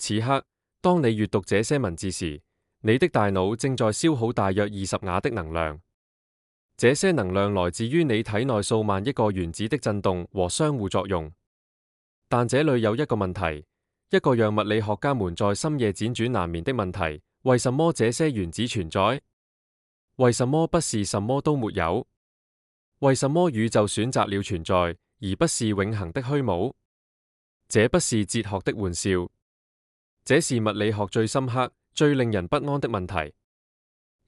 此刻，當你閱讀這些文字時，你的大腦正在消耗大約20瓦的能量。這些能量來自於你體內數萬億個原子的震動和相互作用。但這裏有一個問題，一個讓物理學家們在深夜輾轉難眠的問題：為什麼這些原子存在？為什麼不是什麼都沒有？為什麼宇宙選擇了存在，而不是永恆的虛無？這不是哲學的玩笑，這是物理學最深刻、最令人不安的問題。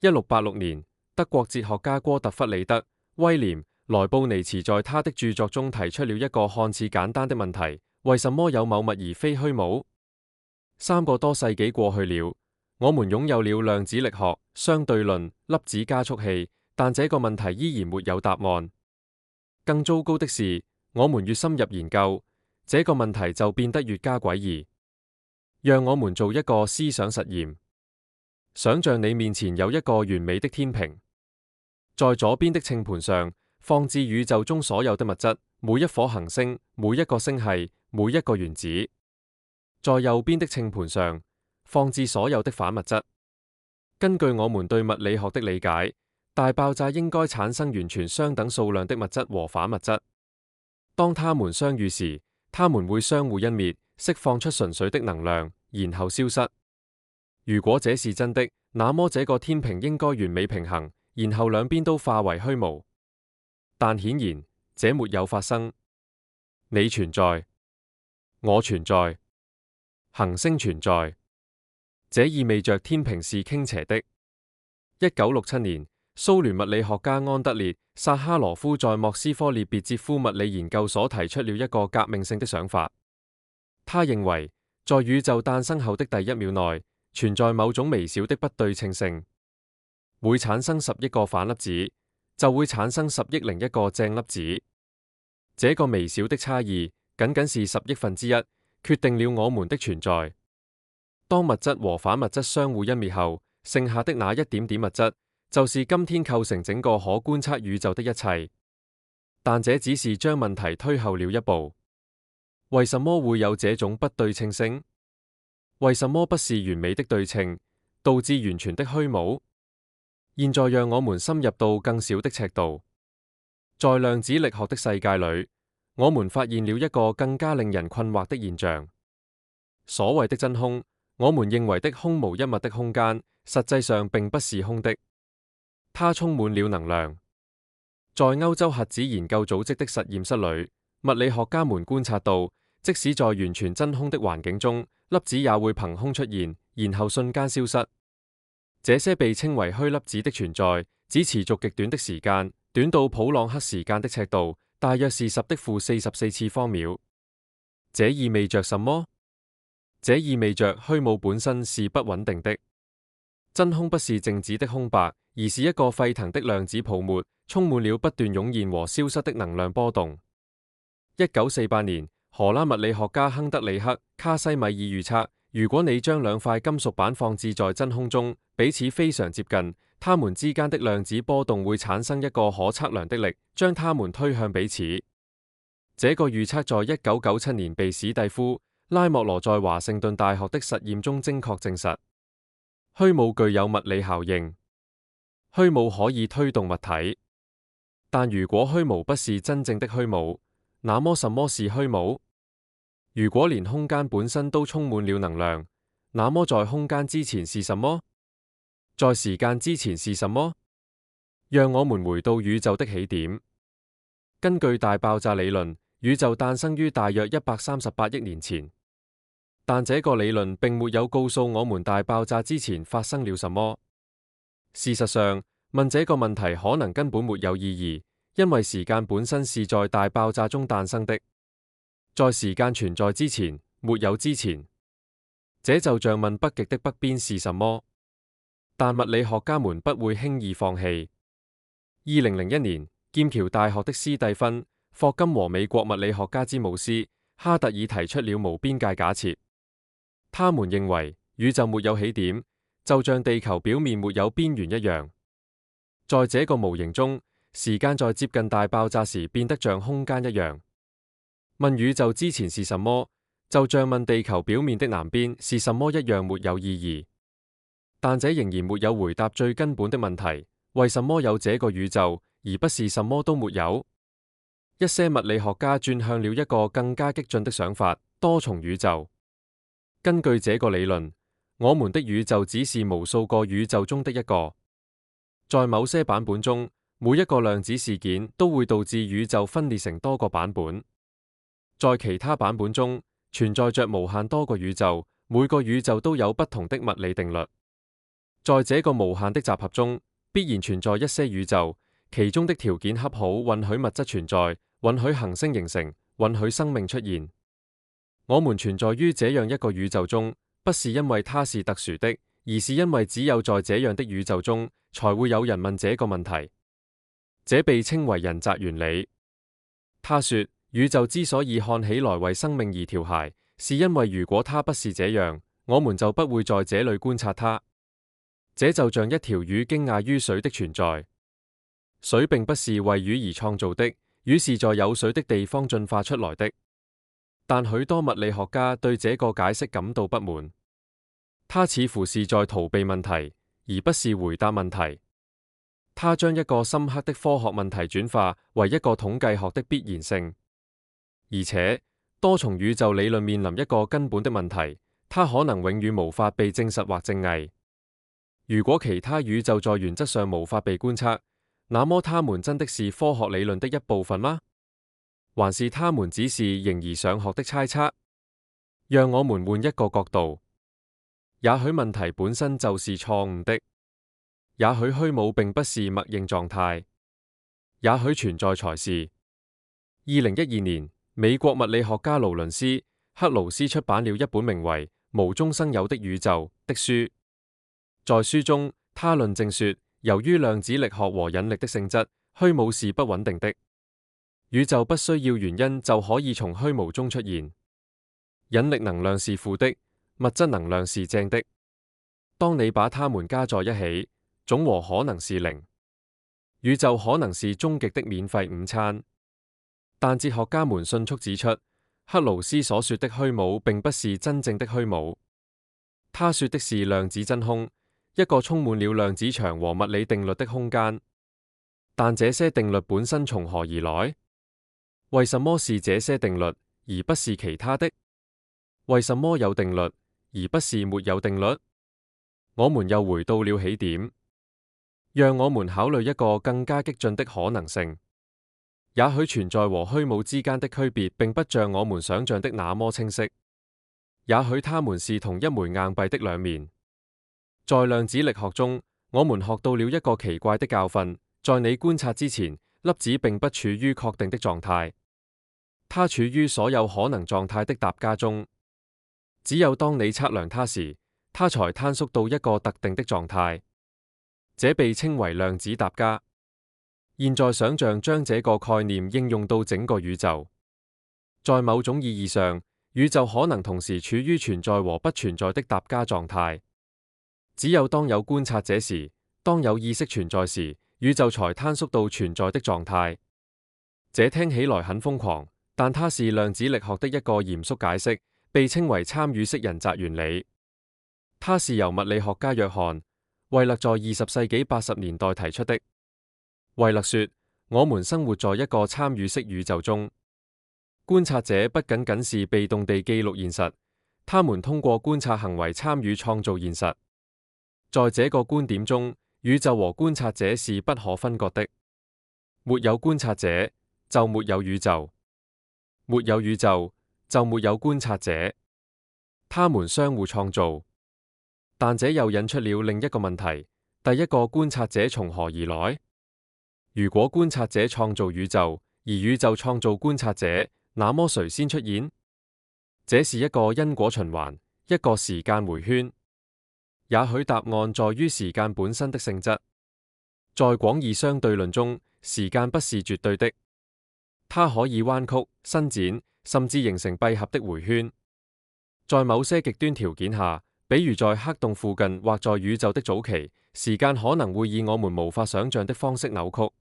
1686年，德國哲學家哥特弗里德·威廉·萊布尼茨在他的著作中提出了一個看似簡單的問題：為什麼有某物而非虛無？3個多世紀過去了，我們擁有了量子力學、相對論、粒子加速器，但這個問題依然沒有答案。更糟糕的是，我們越深入研究，這個問題就變得越加詭異。讓我們做一個思想實驗。想象你面前有一個完美的天平，在左邊的稱盤上放置宇宙中所有的物質，每一顆行星、每一個星系、每一個原子；在右邊的稱盤上放置所有的反物質。根據我們對物理學的理解，大爆炸應該產生完全相等數量的物質和反物質。當它們相遇時，它們會相互湮滅，釋放出純粹的能量，然後消失。如果這是真的，那麼這個天平應該完美平衡，然後兩邊都化為虛無。但顯然，這沒有發生。你存在，我存在，行星存在，這意味着天平是傾斜的。1967年，蘇聯物理學家安德烈·薩哈羅夫在莫斯科列別捷夫物理研究所提出了一個革命性的想法。他認為，在宇宙誕生後的第一秒內，存在某種微小的不對稱性，會產生10億個反粒子，就會產生10億零一個正粒子。這個微小的差異，僅僅是10億分之一，決定了我們的存在。當物質和反物質相互湮滅後，剩下的那一點點物質，就是今天構成整個可觀測宇宙的一切。但這只是將問題推後了一步。為什麼會有這種不對稱性？為什麼不是完美的對稱，導致完全的虛無？現在讓我們深入到更小的尺度。在量子力學的世界裏，我們發現了一個更加令人困惑的現象。所謂的真空，我們認為的空無一物的空間，實際上並不是空的，它充滿了能量。在歐洲核子研究組織的實驗室裏，物理學家們觀察到，即使在完全真空的環境中，粒子也會憑空出現，然後瞬間消失。這些被稱為虛粒子的存在，只持續極短的時間，短到普朗克時間的尺度，大約是10⁻44次方秒。這意味着什麼？這意味着虛無本身是不穩定的。真空不是靜止的空白，而是一個沸騰的量子泡沫，充滿了不斷湧現和消失的能量波動。1948年，荷蘭物理學家亨德里克·卡西米爾預測，如果你將兩塊金屬板放置在真空中，彼此非常接近，它們之間的量子波動會產生一個可測量的力，將它們推向彼此。這個預測在1997年被史蒂夫·拉莫羅在華盛頓大學的實驗中精確證實。虛無具有物理效應，虛無可以推動物體，但如果虛無不是真正的虛無，那麼什麼是虛無？如果連空間本身都充滿了能量，那麼在空間之前是什麼？在時間之前是什麼？讓我們回到宇宙的起點。根據大爆炸理論，宇宙誕生於大約138億年前。但這個理論並沒有告訴我們大爆炸之前發生了什麼。事實上，問這個問題可能根本沒有意義，因為時間本身是在大爆炸中誕生的。在時間存在之前，沒有之前。這就像問北極的北邊是什麼。但物理學家們不會輕易放棄。2001年，劍橋大學的斯蒂芬·霍金和美國物理學家詹姆斯·哈特爾提出了無邊界假設。他們認為宇宙沒有起點，就像地球表面沒有邊緣一樣。在這個模型中，時間在接近大爆炸時變得像空間一樣。問宇宙之前是什麼，就像問地球表面的南邊是什麼一樣沒有意義。但這仍然沒有回答最根本的問題：為什麼有這個宇宙，而不是什麼都沒有？一些物理學家轉向了一個更加激進的想法：多重宇宙。根據這個理論，我們的宇宙只是無數個宇宙中的一個。在某些版本中，每一個量子事件都會導致宇宙分裂成多個版本。在其他版本中，存在着無限多個宇宙，每個宇宙都有不同的物理定律。在這個無限的集合中，必然存在一些宇宙，其中的條件恰好允許物質存在，允許行星形成，允許生命出現。我們存在於這樣一個宇宙中，不是因為它是特殊的，而是因為只有在這樣的宇宙中，才會有人問這個問題。這被稱為人擇原理。他說，宇宙之所以看起來為生命而調諧，是因為如果它不是這樣，我們就不會在這裏觀察它。這就像一條魚驚訝於水的存在。水並不是為魚而創造的，魚是在有水的地方進化出來的。但許多物理學家對這個解釋感到不滿。他似乎是在逃避問題，而不是回答問題。他將一個深刻的科學問題轉化為一個統計學的必然性。而且，多重宇宙理論面臨一個根本的問題，它可能永遠無法被證實或證偽。如果其他宇宙在原則上無法被觀測，那麼它們真的是科學理論的一部分嗎？還是他們只是形而上學的猜測？讓我們換一個角度，也許問題本身就是錯誤的，也許虛無並不是默認狀態，也許存在才是。2012年，美國物理學家勞倫斯·克勞斯出版了一本名為《無中生有的宇宙》的書。在書中，他論證說，由於量子力學和引力的性質，虛無是不穩定的。宇宙不需要原因就可以從虛無中出現。引力能量是負的，物質能量是正的。當你把它們加在一起，總和可能是零。宇宙可能是終極的免費午餐。但哲學家們迅速指出，克勞斯所說的虛無並不是真正的虛無。他說的是量子真空，一個充滿了量子場和物理定律的空間。但這些定律本身從何而來？為什麼是這些定律，而不是其他的？為什麼有定律，而不是沒有定律？我們又回到了起點。讓我們考慮一個更加激進的可能性。也許存在和虛無之間的區別並不像我們想象的那麼清晰。也許它們是同一枚硬幣的兩面。在量子力學中，我們學到了一個奇怪的教訓：在你觀察之前，粒子並不處於確定的狀態，它處於所有可能狀態的疊加中。只有當你測量它時，它才坍縮到一個特定的狀態。這被稱為量子疊加。現在想象將這個概念應用到整個宇宙。在某種意義上，宇宙可能同時處於存在和不存在的疊加狀態。只有當有觀察者時，當有意識存在時，宇宙才坍縮到存在的狀態。這聽起來很瘋狂，但它是量子力學的一個嚴肅解釋，被稱為參與式人擇原理。它是由物理學家約翰·惠勒在20世紀80年代提出的。惠勒說，我們生活在一個參與式宇宙中，觀察者不僅僅是被動地記錄現實，他們通過觀察行為參與創造現實。在這個觀點中，宇宙和觀察者是不可分割的。沒有觀察者，就沒有宇宙；沒有宇宙，就沒有觀察者。他們相互創造。但這又引出了另一個問題：第一個觀察者從何而來？如果觀察者創造宇宙，而宇宙創造觀察者，那麼誰先出現？這是一個因果循環，一個時間迴圈。也許答案在於時間本身的性質。在廣義相對論中，時間不是絕對的，它可以彎曲、伸展，甚至形成閉合的迴圈。在某些極端條件下，比如在黑洞附近或在宇宙的早期，時間可能會以我們無法想象的方式扭曲。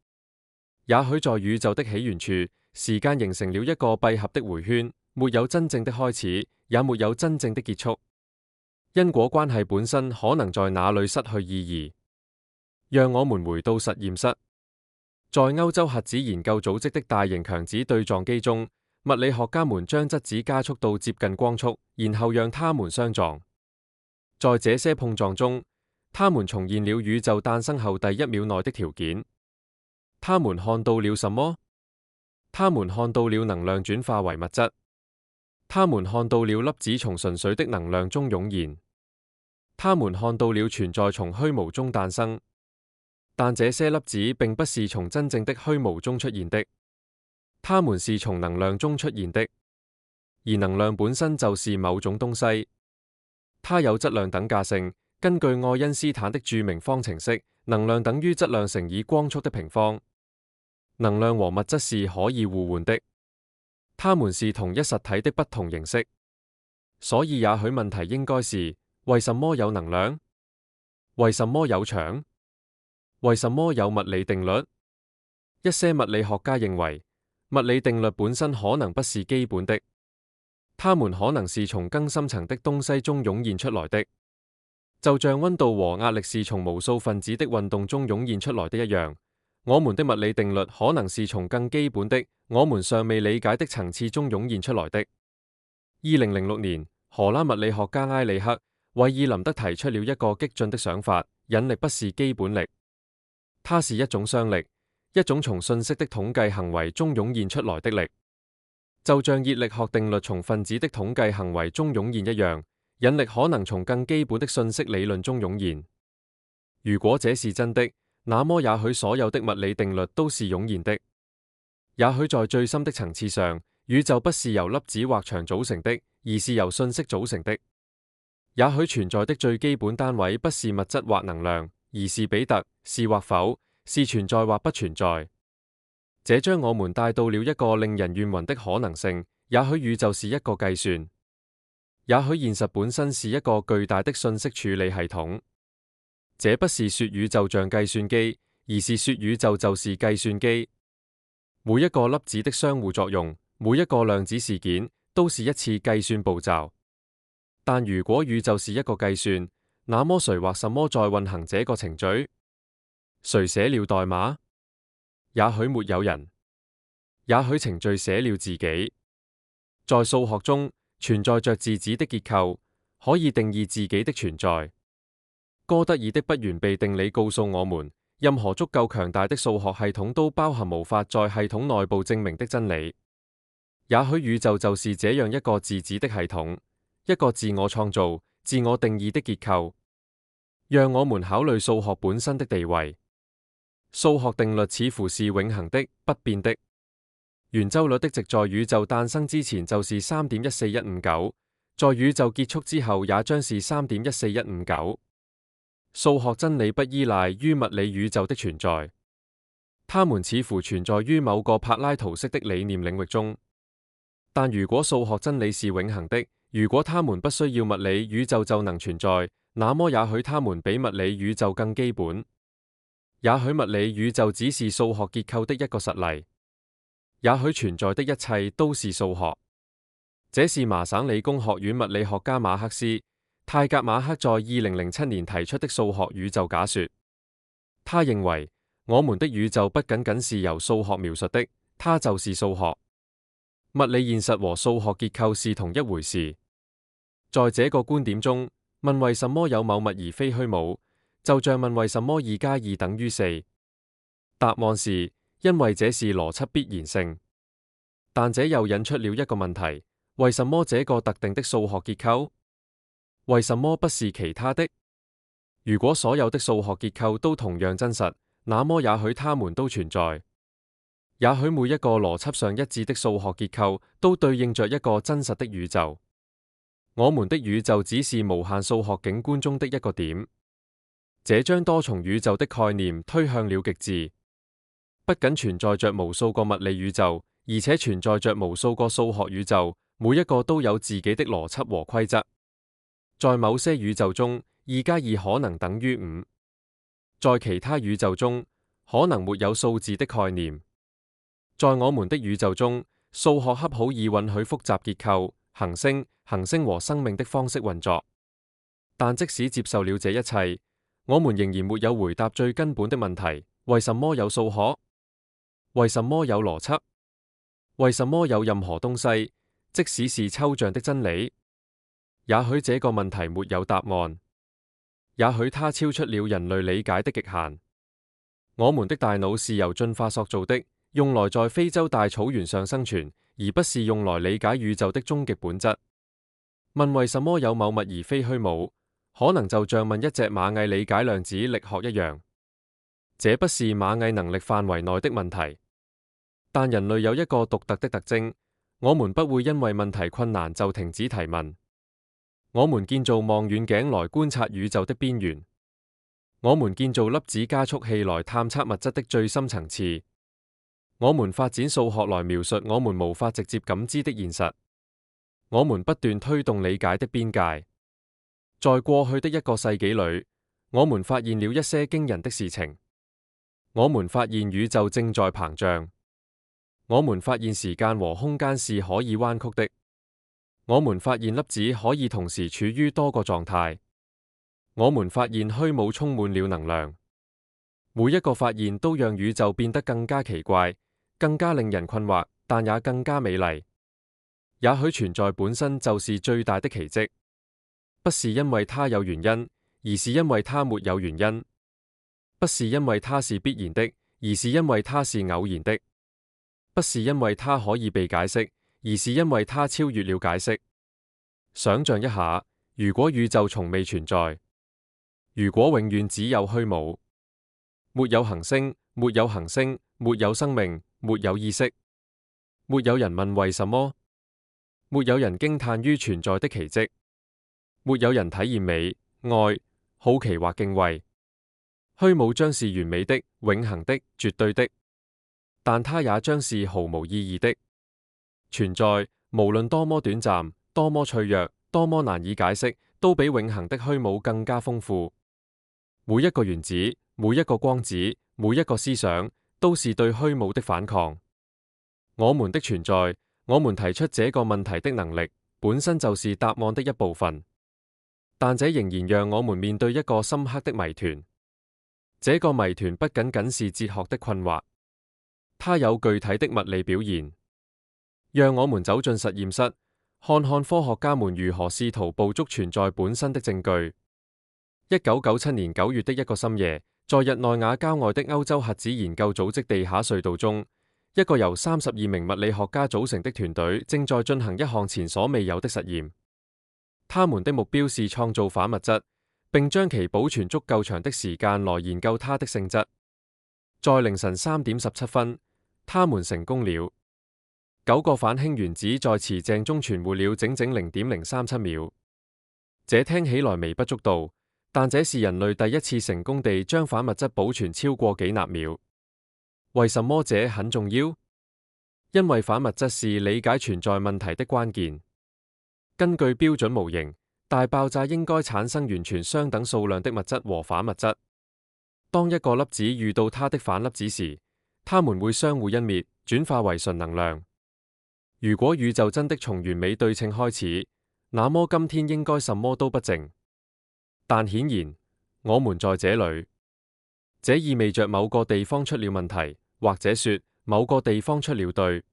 也許在宇宙的起源處，時間形成了一個閉合的迴圈，沒有真正的開始，也沒有真正的結束。因果關係本身可能在那裏失去意義。讓我們回到實驗室，在歐洲核子研究組織的大型強子對撞機中，物理學家們將質子加速到接近光速，然後讓它們相撞。在這些碰撞中，他們重現了宇宙誕生後第1秒內的條件。他們看到了什麼？他們看到了能量轉化為物質。他們看到了粒子從純粹的能量中湧現。他們看到了存在從虛無中誕生。但這些粒子並不是從真正的虛無中出現的，它們是從能量中出現的，而能量本身就是某種東西，它有質量等價性。根據愛因斯坦的著名方程式，能量等於質量乘以光速的平方。能量和物質是可以互換的，它們是同一實體的不同形式。所以也許問題應該是：為什麼有能量？為什麼有場？為什麼有物理定律？一些物理學家認為，物理定律本身可能不是基本的，它們可能是從更深層的東西中湧現出來的，就像溫度和壓力是從無數分子的運動中湧現出來的一樣。我們的物理定律可能是從更基本的、我們尚未理解的層次中湧現出來的。2006年，荷蘭物理學家埃里克·韋爾林德提出了一個激進的想法：引力不是基本力。它是一種熵力，一種從信息的統計行為中湧現出來的力，就像熱力學定律從分子的統計行為中湧現一樣。引力可能從更基本的信息理論中湧現。如果這是真的，那麼也許所有的物理定律都是湧現的。也許在最深的層次上，宇宙不是由粒子或場組成的，而是由信息組成的。也許存在的最基本單位不是物質或能量，而是比特，是或否，是存在或不存在。這將我們帶到了一個令人眩暈的可能性：也許宇宙是一個計算，也許現實本身是一個巨大的信息處理系統。這不是說宇宙像計算機，而是說宇宙就是計算機。每一個粒子的相互作用，每一個量子事件，都是一次計算步驟。但如果宇宙是一個計算，那麼誰或什麼在運行這個程序？誰寫了代碼？也許沒有人，也許程序寫了自己。在數學中，存在着自子的結構，可以定義自己的存在。哥德爾的不完備定理告訴我們，任何足夠強大的數學系統都包含無法在系統內部證明的真理。也許宇宙就是這樣一個自子的系統，一個自我創造、自我定義的結構。讓我們考慮數學本身的地位。數學定律似乎是永恆的、不變的。圓周率的值在宇宙誕生之前就是3.14159，在宇宙結束之後也將是3.14159。數學真理不依賴於物理宇宙的存在，它們似乎存在於某個柏拉圖式的理念領域中。但如果數學真理是永恆的，如果它們不需要物理宇宙就能存在，那麼也許它們比物理宇宙更基本。也許物理宇宙只是數學結構的一個實例，也許存在的一切都是數學。這是麻省理工學院物理學家馬克斯泰格馬克在2007年提出的數學宇宙假說。他認為我們的宇宙不僅僅是由數學描述的，它就是數學。物理現實和數學結構是同一回事。在這個觀點中，問為什麼有某物而非虛無，就像問為什麼2+2等於4。答案是因為這是邏輯必然性。但這又引出了一個問題：為什麼這個特定的數學結構？為什麼不是其他的？如果所有的數學結構都同樣真實，那麼也許它們都存在。也許每一個邏輯上一致的數學結構都對應着一個真實的宇宙。我們的宇宙只是無限數學景觀中的一個點。這將多重宇宙的概念推向了極致。不僅存在着無數個物理宇宙，而且存在着無數個數學宇宙，每一個都有自己的邏輯和規則。在某些宇宙中，2+2可能等於5。在其他宇宙中，可能沒有數字的概念。在我們的宇宙中，數學恰好以允許複雜結構、行星和生命的方式運作。但即使接受了這一切，我們仍然沒有回答最根本的問題：為什麼有數學？為什麼有邏輯？為什麼有任何東西，即使是抽象的真理？也許這個問題沒有答案，也許它超出了人類理解的極限。我們的大腦是由進化塑造的，用來在非洲大草原上生存，而不是用來理解宇宙的終極本質。問為什麼有某物而非虛無，可能就像問一隻螞蟻理解量子力學一樣。這不是螞蟻能力範圍內的問題。但人類有一個獨特的特徵，我們不會因為問題困難就停止提問。我們建造望遠鏡來觀察宇宙的邊緣，我們建造粒子加速器來探測物質的最深層次，我們發展數學來描述我們無法直接感知的現實，我們不斷推動理解的邊界。在過去的一個世紀裏，我們發現了一些驚人的事情。我們發現宇宙正在膨脹。我們發現時間和空間是可以彎曲的。我們發現粒子可以同時處於多個狀態。我們發現虛無充滿了能量。每一個發現都讓宇宙變得更加奇怪，更加令人困惑，但也更加美麗。也許存在本身就是最大的奇蹟，不是因為它有原因，而是因為它沒有原因；不是因為它是必然的，而是因為它是偶然的。不是因為它可以被解釋，而是因為它超越了解釋。想象一下，如果宇宙從未存在，如果永遠只有虛無，沒有行星，沒有行星，沒有生命，沒有意識，沒有人問為什麼，沒有人驚嘆於存在的奇蹟，沒有人體驗美、愛、好奇或敬畏，虛無將是完美的、永恆的、絕對的。但它也將是毫無意義的。存在，無論多麼短暫、多麼脆弱、多麼難以解釋，都比永恆的虛無更加豐富。每一個原子、每一個光子、每一個思想，都是對虛無的反抗。我們的存在，我們提出這個問題的能力，本身就是答案的一部分。但這仍然讓我們面對一個深刻的謎團。這個謎團不僅僅是哲學的困惑。它有具體的物理表現，讓我們走進實驗室，看看科學家們如何試圖捕捉存在本身的證據。1997年9月的一個深夜，在日內瓦郊外的歐洲核子研究組織地下隧道中，一個由32名物理學家組成的團隊正在進行一項前所未有的實驗。他們的目標是創造反物質，並將其保存足夠長的時間來研究它的性質。在凌晨3點17分，他們成功了。9個反氫原子在磁鄭中存活了整整0.037秒。這聽起來微不足道，但這是人類第一次成功地將反物質保存超過幾納秒。為什麼這很重要？因為反物質是理解存在問題的關鍵。根據標準模型，大爆炸應該產生完全相等數量的物質和反物質。當一個粒子遇到它的反粒子時，它們會相互湮滅，轉化為純能量。如果宇宙真的從完美對稱開始，那麼今天應該什麼都不剩。但顯然，我們在這裏，這意味着某個地方出了問題，或者說某個地方出了對。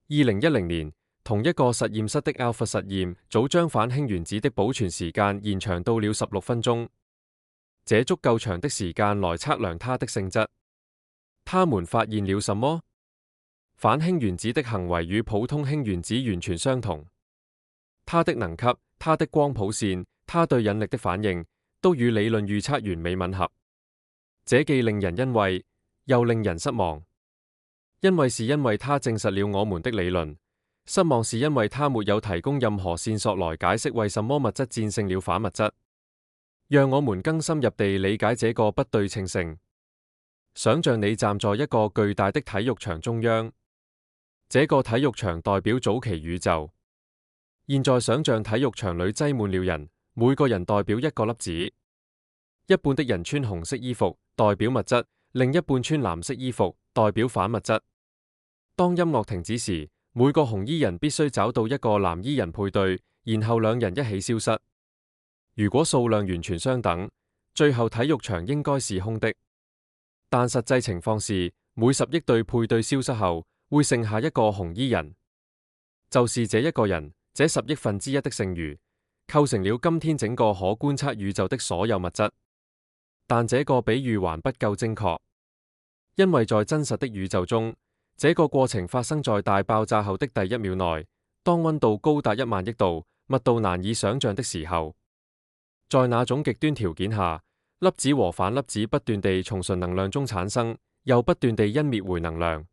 2010年，同一個實驗室的 Alpha 實驗組將反氫原子的保存時間延長到了16分鐘。這足夠長的時間來測量它的性質。他們發現了什麼？反氫原子的行為與普通氫原子完全相同。它的能級、它的光譜線、它對引力的反應，都與理論預測完美吻合。這既令人欣慰，又令人失望。欣慰是因為它證實了我們的理論，失望是因為它沒有提供任何線索來解釋為什麼物質戰勝了反物質。讓我們更深入地理解這個不對稱性。想象你站在一個巨大的體育場中央，這個體育場代表早期宇宙。現在想象體育場裏擠滿了人，每個人代表一個粒子。一半的人穿紅色衣服，代表物質，另一半穿藍色衣服，代表反物質。當音樂停止時，每個紅衣人必須找到一個藍衣人配對，然後兩人一起消失。如果數量完全相等，最後體育場應該是空的。但實際情況是，每10億對配對消失後，會剩下一個紅衣人，就是這一個人，這10億分之一的剩餘，構成了今天整個可觀測宇宙的所有物質。但這個比喻還不夠精確，因為在真實的宇宙中，這個過程發生在大爆炸後的第1秒內，當溫度高達1萬億度，密度難以想象的時候。在那種極端條件下，粒子和反粒子不斷地從純能量中產生，又不斷地湮滅回能量。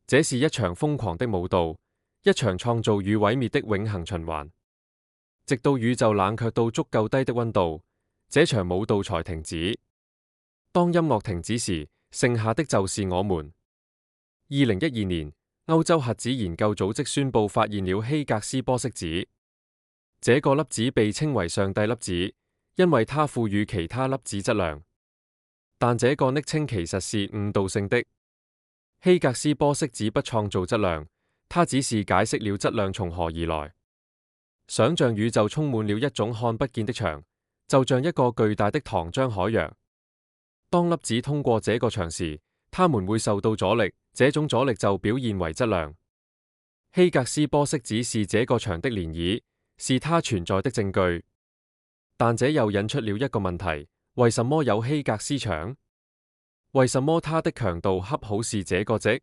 這是一場瘋狂的舞蹈，一場創造與毀滅的永恆循環。直到宇宙冷卻到足夠低的溫度，這場舞蹈才停止。當音樂停止時，剩下的就是我們。2012年，歐洲核子研究組織宣布發現了希格斯玻色子。這個粒子被稱為上帝粒子，因為它賦予其他粒子質量。但這個昵稱其實是誤導性的。希格斯玻色子不創造質量，它只是解釋了質量從何而來。想象宇宙充滿了一種看不見的牆，就像一個巨大的糖漿海洋。當粒子通過這個牆時，它們會受到阻力，這種阻力就表現為質量。希格斯玻色子是這個牆的漣漪，是它存在的證據。但這又引出了一個問題：為什麼有希格斯牆？為什麼它的強度恰好是這個值？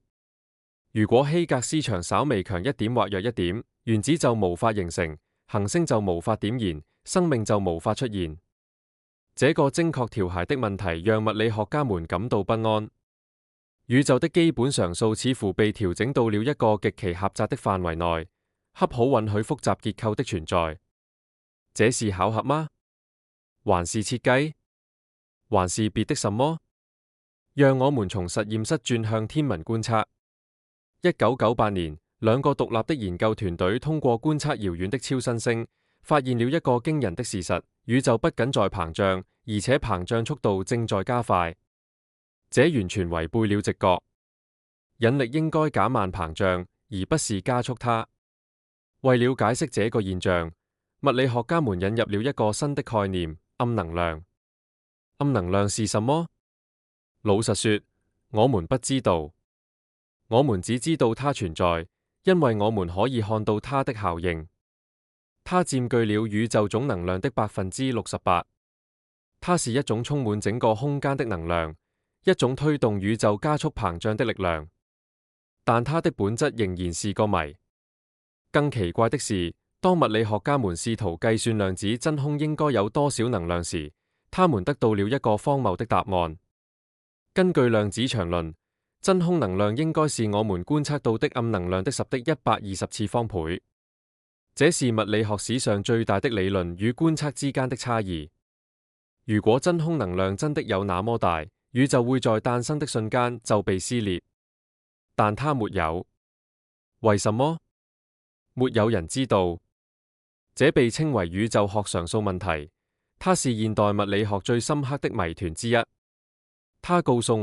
如果希格斯牆稍微強一點或弱一點，原子就無法形成，行星就無法點燃，生命就無法出現。這個精確調諧的問題讓物理學家們感到不安。宇宙的基本常數似乎被調整到了一個極其狹窄的範圍內，恰好允許複雜結構的存在。這是巧合嗎？還是設計？還是別的什麼？讓我們從實驗室轉向天文觀測。1998年，兩個獨立的研究團隊通過觀測遙遠的超新星，發現了一個驚人的事實：宇宙不僅在膨脹，而且膨脹速度正在加快。這完全違背了直覺。引力應該減慢膨脹，而不是加速它。為了解釋這個現象，物理學家們引入了一個新的概念：暗能量。暗能量是什麼？老實說，我們不知道。我們只知道它存在，因為我們可以看到它的效應。它佔據了宇宙總能量的68%。它是一種充滿整個空間的能量，一種推動宇宙加速膨脹的力量。但它的本質仍然是個謎。更奇怪的是，當物理學家們試圖計算量子真空應該有多少能量時，他們得到了一個荒謬的答案。根據量子場論，真空能量應該是我們觀測到的暗能量的10的120次方倍。這是物理學史上最大的理論與觀測之間的差異。如果真空能量真的有那麼大，宇宙會在誕生的瞬間就被撕裂。但它沒有。為什麼？沒有人知道。這被稱為宇宙學常數問題，它是現代物理學最深刻的謎團之一。它告訴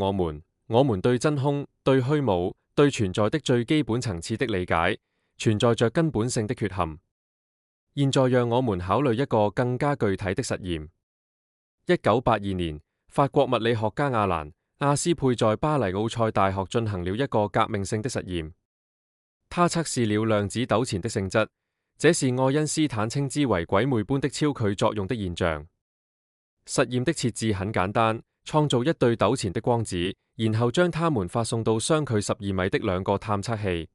我們對真空、對虛無、對存在的最基本層次的理解，存在着根本性的缺陷。現在讓我們考慮一個更加具體的實驗。1982年，法國物理學家阿蘭·阿斯佩在巴黎奧賽大學進行了一個革命性的實驗。他測試了量子糾纏的性質，這是愛因斯坦稱之為鬼魅般的超距作用的現象。實驗的設置很簡單，創造一對糾纏的光子，然後將它們發送到相距12米的兩個探測器。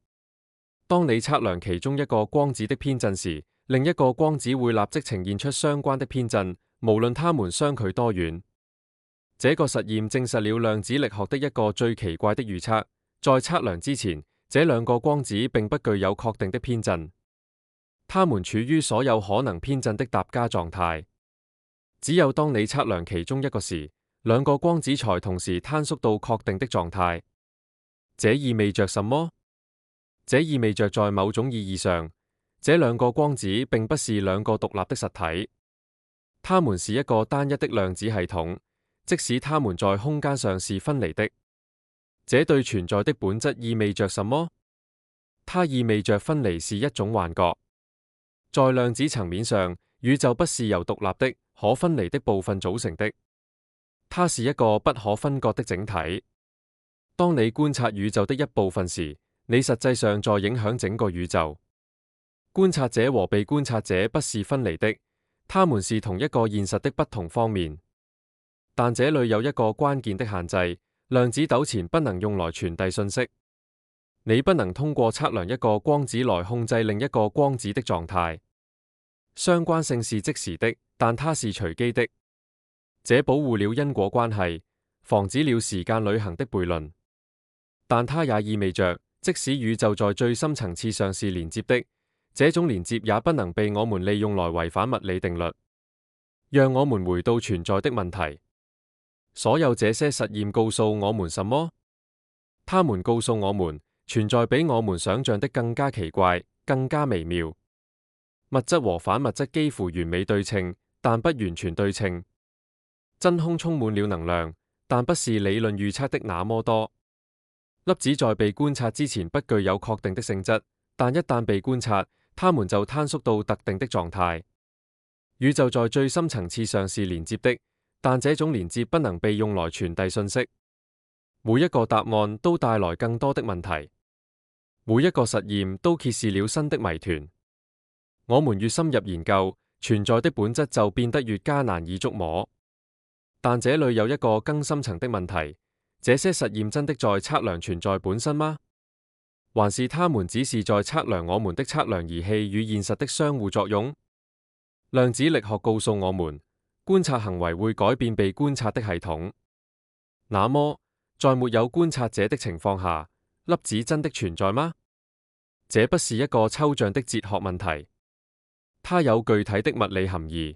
當你測量其中一個光子的偏振時，另一個光子會立即呈現出相關的偏振，無論它們相距多遠。這個實驗證實了量子力學的一個最奇怪的預測：在測量之前，這兩個光子並不具有確定的偏振，它們處於所有可能偏振的疊加狀態。只有當你測量其中一個時，兩個光子才同時坍縮到確定的狀態。這意味着什麼？這意味着在某種意義上，這兩個光子並不是兩個獨立的實體，它們是一個單一的量子系統，即使它們在空間上是分離的。這對存在的本質意味着什麼？它意味着分離是一種幻覺。在量子層面上，宇宙不是由獨立的、可分離的部分組成的，它是一個不可分割的整體。當你觀察宇宙的一部分時，你實際上在影響整個宇宙。觀察者和被觀察者不是分離的，它們是同一個現實的不同方面。但這裏有一個關鍵的限制：量子糾纏不能用來傳遞信息。你不能通過測量一個光子來控制另一個光子的狀態。相關性是即時的，但它是隨機的。這保護了因果關係，防止了時間旅行的悖論。但它也意味着，即使宇宙在最深層次上是連接的，這種連接也不能被我們利用來違反物理定律。讓我們回到存在的問題。所有這些實驗告訴我們什麼？他們告訴我們，存在比我們想象的更加奇怪，更加微妙。物質和反物質幾乎完美對稱，但不完全對稱。真空充滿了能量，但不是理論預測的那麼多。粒子在被觀察之前不具有確定的性質，但一旦被觀察，它們就坍縮到特定的狀態。宇宙在最深層次上是連接的，但這種連接不能被用來傳遞信息。每一個答案都帶來更多的問題，每一個實驗都揭示了新的謎團。我們越深入研究，存在的本質就變得越加難以捉摸。但這裏有一個更深層的問題：這些實驗真的在測量存在本身嗎？還是它們只是在測量我們的測量儀器與現實的相互作用？量子力學告訴我們，觀察行為會改變被觀察的系統。那麼，在沒有觀察者的情況下，粒子真的存在嗎？這不是一個抽象的哲學問題，它有具體的物理含義。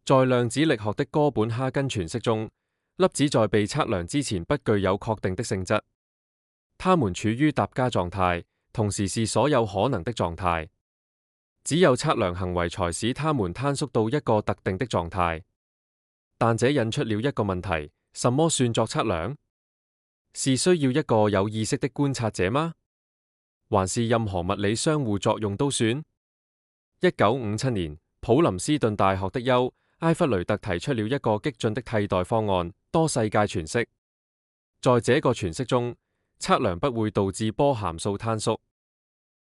在量子力學的哥本哈根詮釋中，粒子在被測量之前不具有確定的性質，它們處於疊加狀態，同時是所有可能的狀態。只有測量行為才使它們坍縮到一個特定的狀態。但這引出了一個問題：什麼算作測量？是需要一個有意識的觀察者嗎？還是任何物理相互作用都算？1957年，普林斯頓大學的休埃弗雷特提出了一個激進的替代方案——多世界詮釋。在這個詮釋中，測量不會導致波函數坍縮，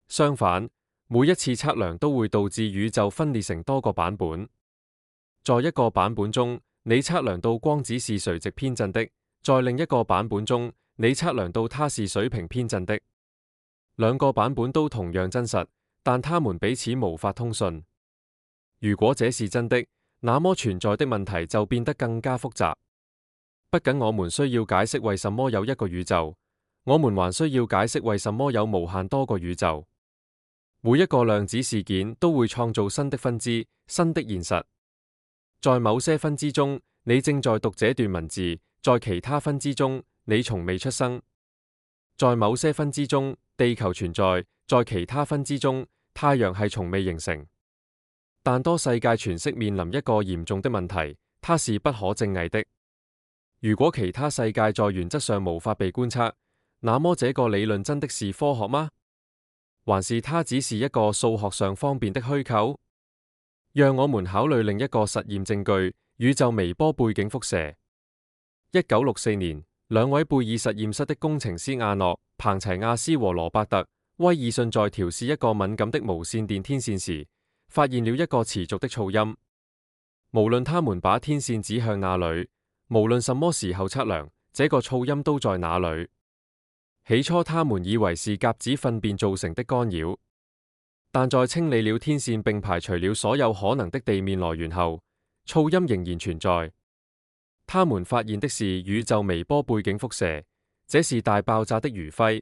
相反，每一次測量都會導致宇宙分裂成多個版本。在一個版本中，你測量到光子是垂直偏振的；在另一個版本中，你測量到它是水平偏振的。兩個版本都同樣真實，但它們彼此無法通訊。如果這是真的，那麼存在的問題就變得更加複雜。不僅我們需要解釋為什麼有一個宇宙，我們還需要解釋為什麼有無限多個宇宙。每一個量子事件都會創造新的分支、新的現實。在某些分支中，你正在讀這段文字；在其他分支中，你從未出生。在某些分支中，地球存在；在其他分支中，太陽系從未形成。但多世界詮釋面臨一個嚴重的問題，它是不可證偽的。如果其他世界在原則上無法被觀測，那麼這個理論真的是科學嗎？還是它只是一個數學上方便的虛構？讓我們考慮另一個實驗證據：宇宙微波背景輻射。1964年，兩位貝爾實驗室的工程師阿諾、彭齊亞斯和羅伯特·威爾遜在調試一個敏感的無線電天線時，發現了一個持續的噪音。無論他們把天線指向哪裏，無論什麼時候測量，這個噪音都在那裏。起初他們以為是鴿子糞便造成的干擾，但在清理了天線並排除了所有可能的地面來源後，噪音仍然存在。他們發現的是宇宙微波背景輻射，這是大爆炸的餘暉。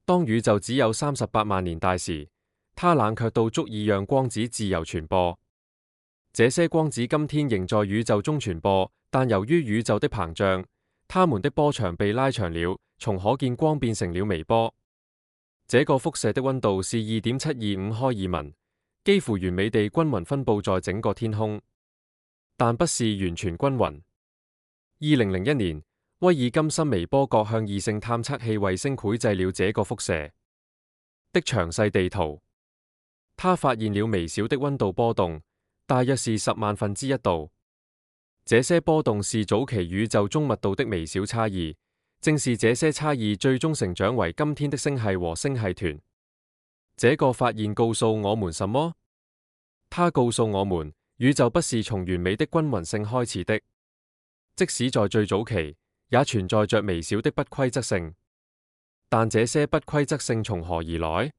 當宇宙只有38萬年大時，它冷卻到足以讓光子自由傳播。這些光子今天仍在宇宙中傳播，但由於宇宙的膨脹，它們的波長被拉長了，從可見光變成了微波。這個輻射的溫度是2.725開爾文，幾乎完美地均勻分佈在整個天空，但不是完全均勻。2001年，威爾金森微波各向異性探測器衛星繪製了這個輻射。的詳細地圖。他發現了微小的溫度波動，大約是10,000,000,000,000,000,000度。這些波動是早期宇宙中密度的微小差異，正是這些差異最終成長為今天的星系和星系團。這個發現告訴我們什麼？它告訴我們，宇宙不是從完美的均勻性開始的，即使在最早期，也存在着微小的不規則性。但這些不規則性從何而來？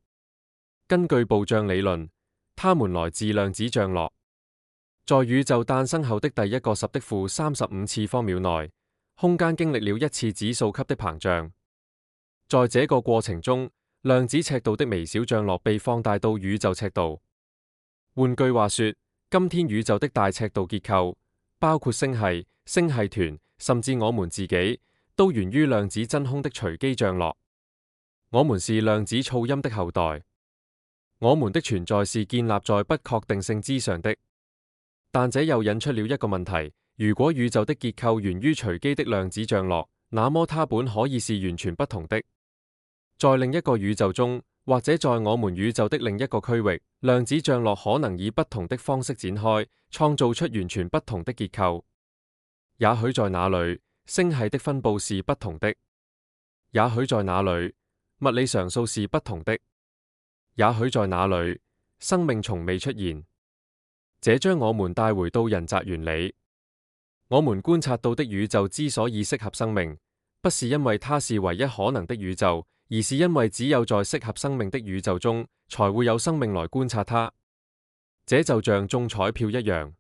根據暴漲理論，它們來自量子漲落。在宇宙誕生後的第一個10^-35次方秒內，空間經歷了一次指數級的膨脹。在這個過程中，量子尺度的微小漲落被放大到宇宙尺度。換句話說，今天宇宙的大尺度結構，包括星系、星系團，甚至我們自己，都源於量子真空的隨機漲落。我們是量子噪音的後代。我們的存在是建立在不確定性之上的。但這又引出了一個問題：如果宇宙的結構源於隨機的量子漲落，那麼它本可以是完全不同的。在另一個宇宙中，或者在我們宇宙的另一個區域，量子漲落可能以不同的方式展開，創造出完全不同的結構。也許在那裡，星系的分布是不同的；也許在那裡，物理常數是不同的；也許在那裡，生命從未出現。這將我們帶回到人擇原理。我們觀察到的宇宙之所以適合生命，不是因為它是唯一可能的宇宙，而是因為只有在適合生命的宇宙中，才會有生命來觀察它。這就像中彩票一樣，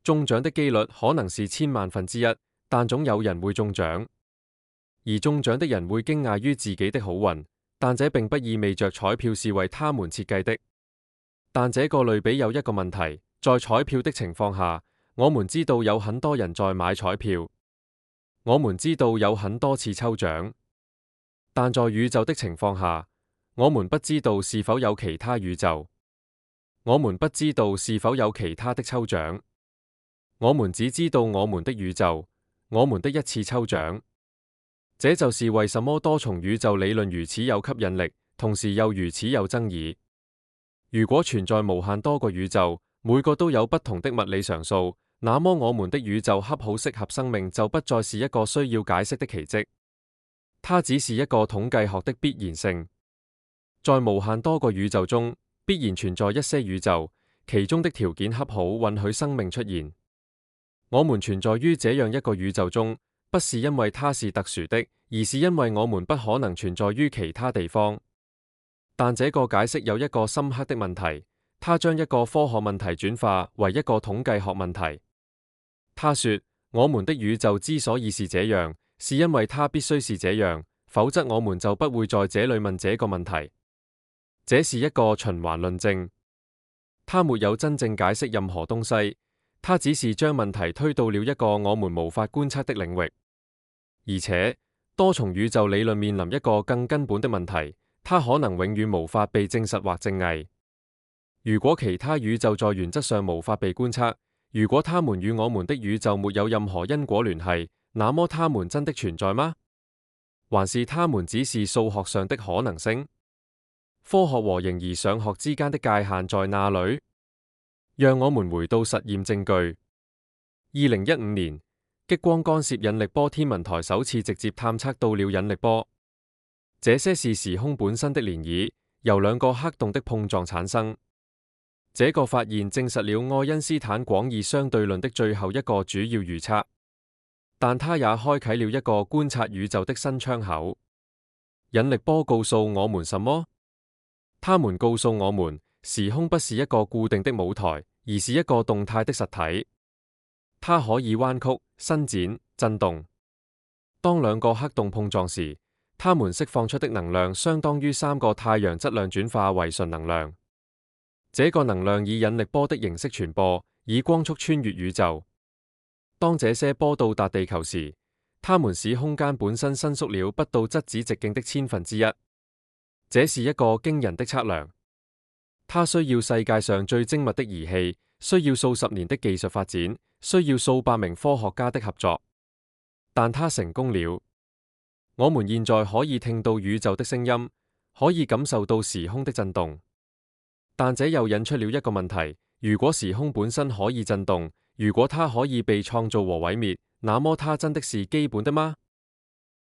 中獎的幾率可能是1,000,000,000,000,1，但總有人會中獎。而中獎的人會驚訝於自己的好運，但這並不意味着彩票是為他們設計的。但這個類比有一個問題，在彩票的情況下，我們知道有很多人在買彩票，我們知道有很多次抽獎，但在宇宙的情況下，我們不知道是否有其他宇宙，我們不知道是否有其他的抽獎，我們只知道我們的宇宙，我們的一次抽獎。這就是為什麼多重宇宙理論如此有吸引力，同時又如此有爭議。如果存在無限多個宇宙，每個都有不同的物理常數，那麼我們的宇宙恰好適合生命就不再是一個需要解釋的奇蹟，它只是一個統計學的必然性。在無限多個宇宙中，必然存在一些宇宙，其中的條件恰好允許生命出現。我們存在於這樣一個宇宙中，不是因為它是特殊的，而是因為我們不可能存在於其他地方。但這個解釋有一個深刻的問題，它將一個科學問題轉化為一個統計學問題。他說，我們的宇宙之所以是這樣，是因為它必須是這樣，否則我們就不會在這裏問這個問題。這是一個循環論證，它沒有真正解釋任何東西，它只是將問題推到了一個我們無法觀測的領域。而且，多重宇宙理論面臨一個更根本的問題，它可能永遠無法被證實或證偽。如果其他宇宙在原則上無法被觀測，如果它們與我們的宇宙沒有任何因果聯繫，那麼它們真的存在嗎？還是它們只是數學上的可能性？科學和形而上學之間的界限在哪裡？讓我們回到實驗證據。2015年，激光干涉引力波天文台首次直接探測到了引力波。這些是時空本身的漣漪，由兩個黑洞的碰撞產生。這個發現證實了愛因斯坦廣義相對論的最後一個主要預測，但它也開啟了一個觀察宇宙的新窗口。引力波告訴我們什麼？它們告訴我們，時空不是一個固定的舞台，而是一個動態的實體。它可以彎曲、伸展、震動。當兩個黑洞碰撞時，它們釋放出的能量相當於3個太陽質量轉化為純能量。這個能量以引力波的形式傳播，以光速穿越宇宙。當這些波到達地球時，它們使空間本身伸縮了不到質子直徑的1/1000。這是一個驚人的測量。它需要世界上最精密的儀器，需要數十年的技術發展，需要數百名科學家的合作。但它成功了。我們現在可以聽到宇宙的聲音，可以感受到時空的震動。但這又引出了一個問題：如果時空本身可以震動，如果它可以被創造和毀滅，那麼它真的是基本的嗎？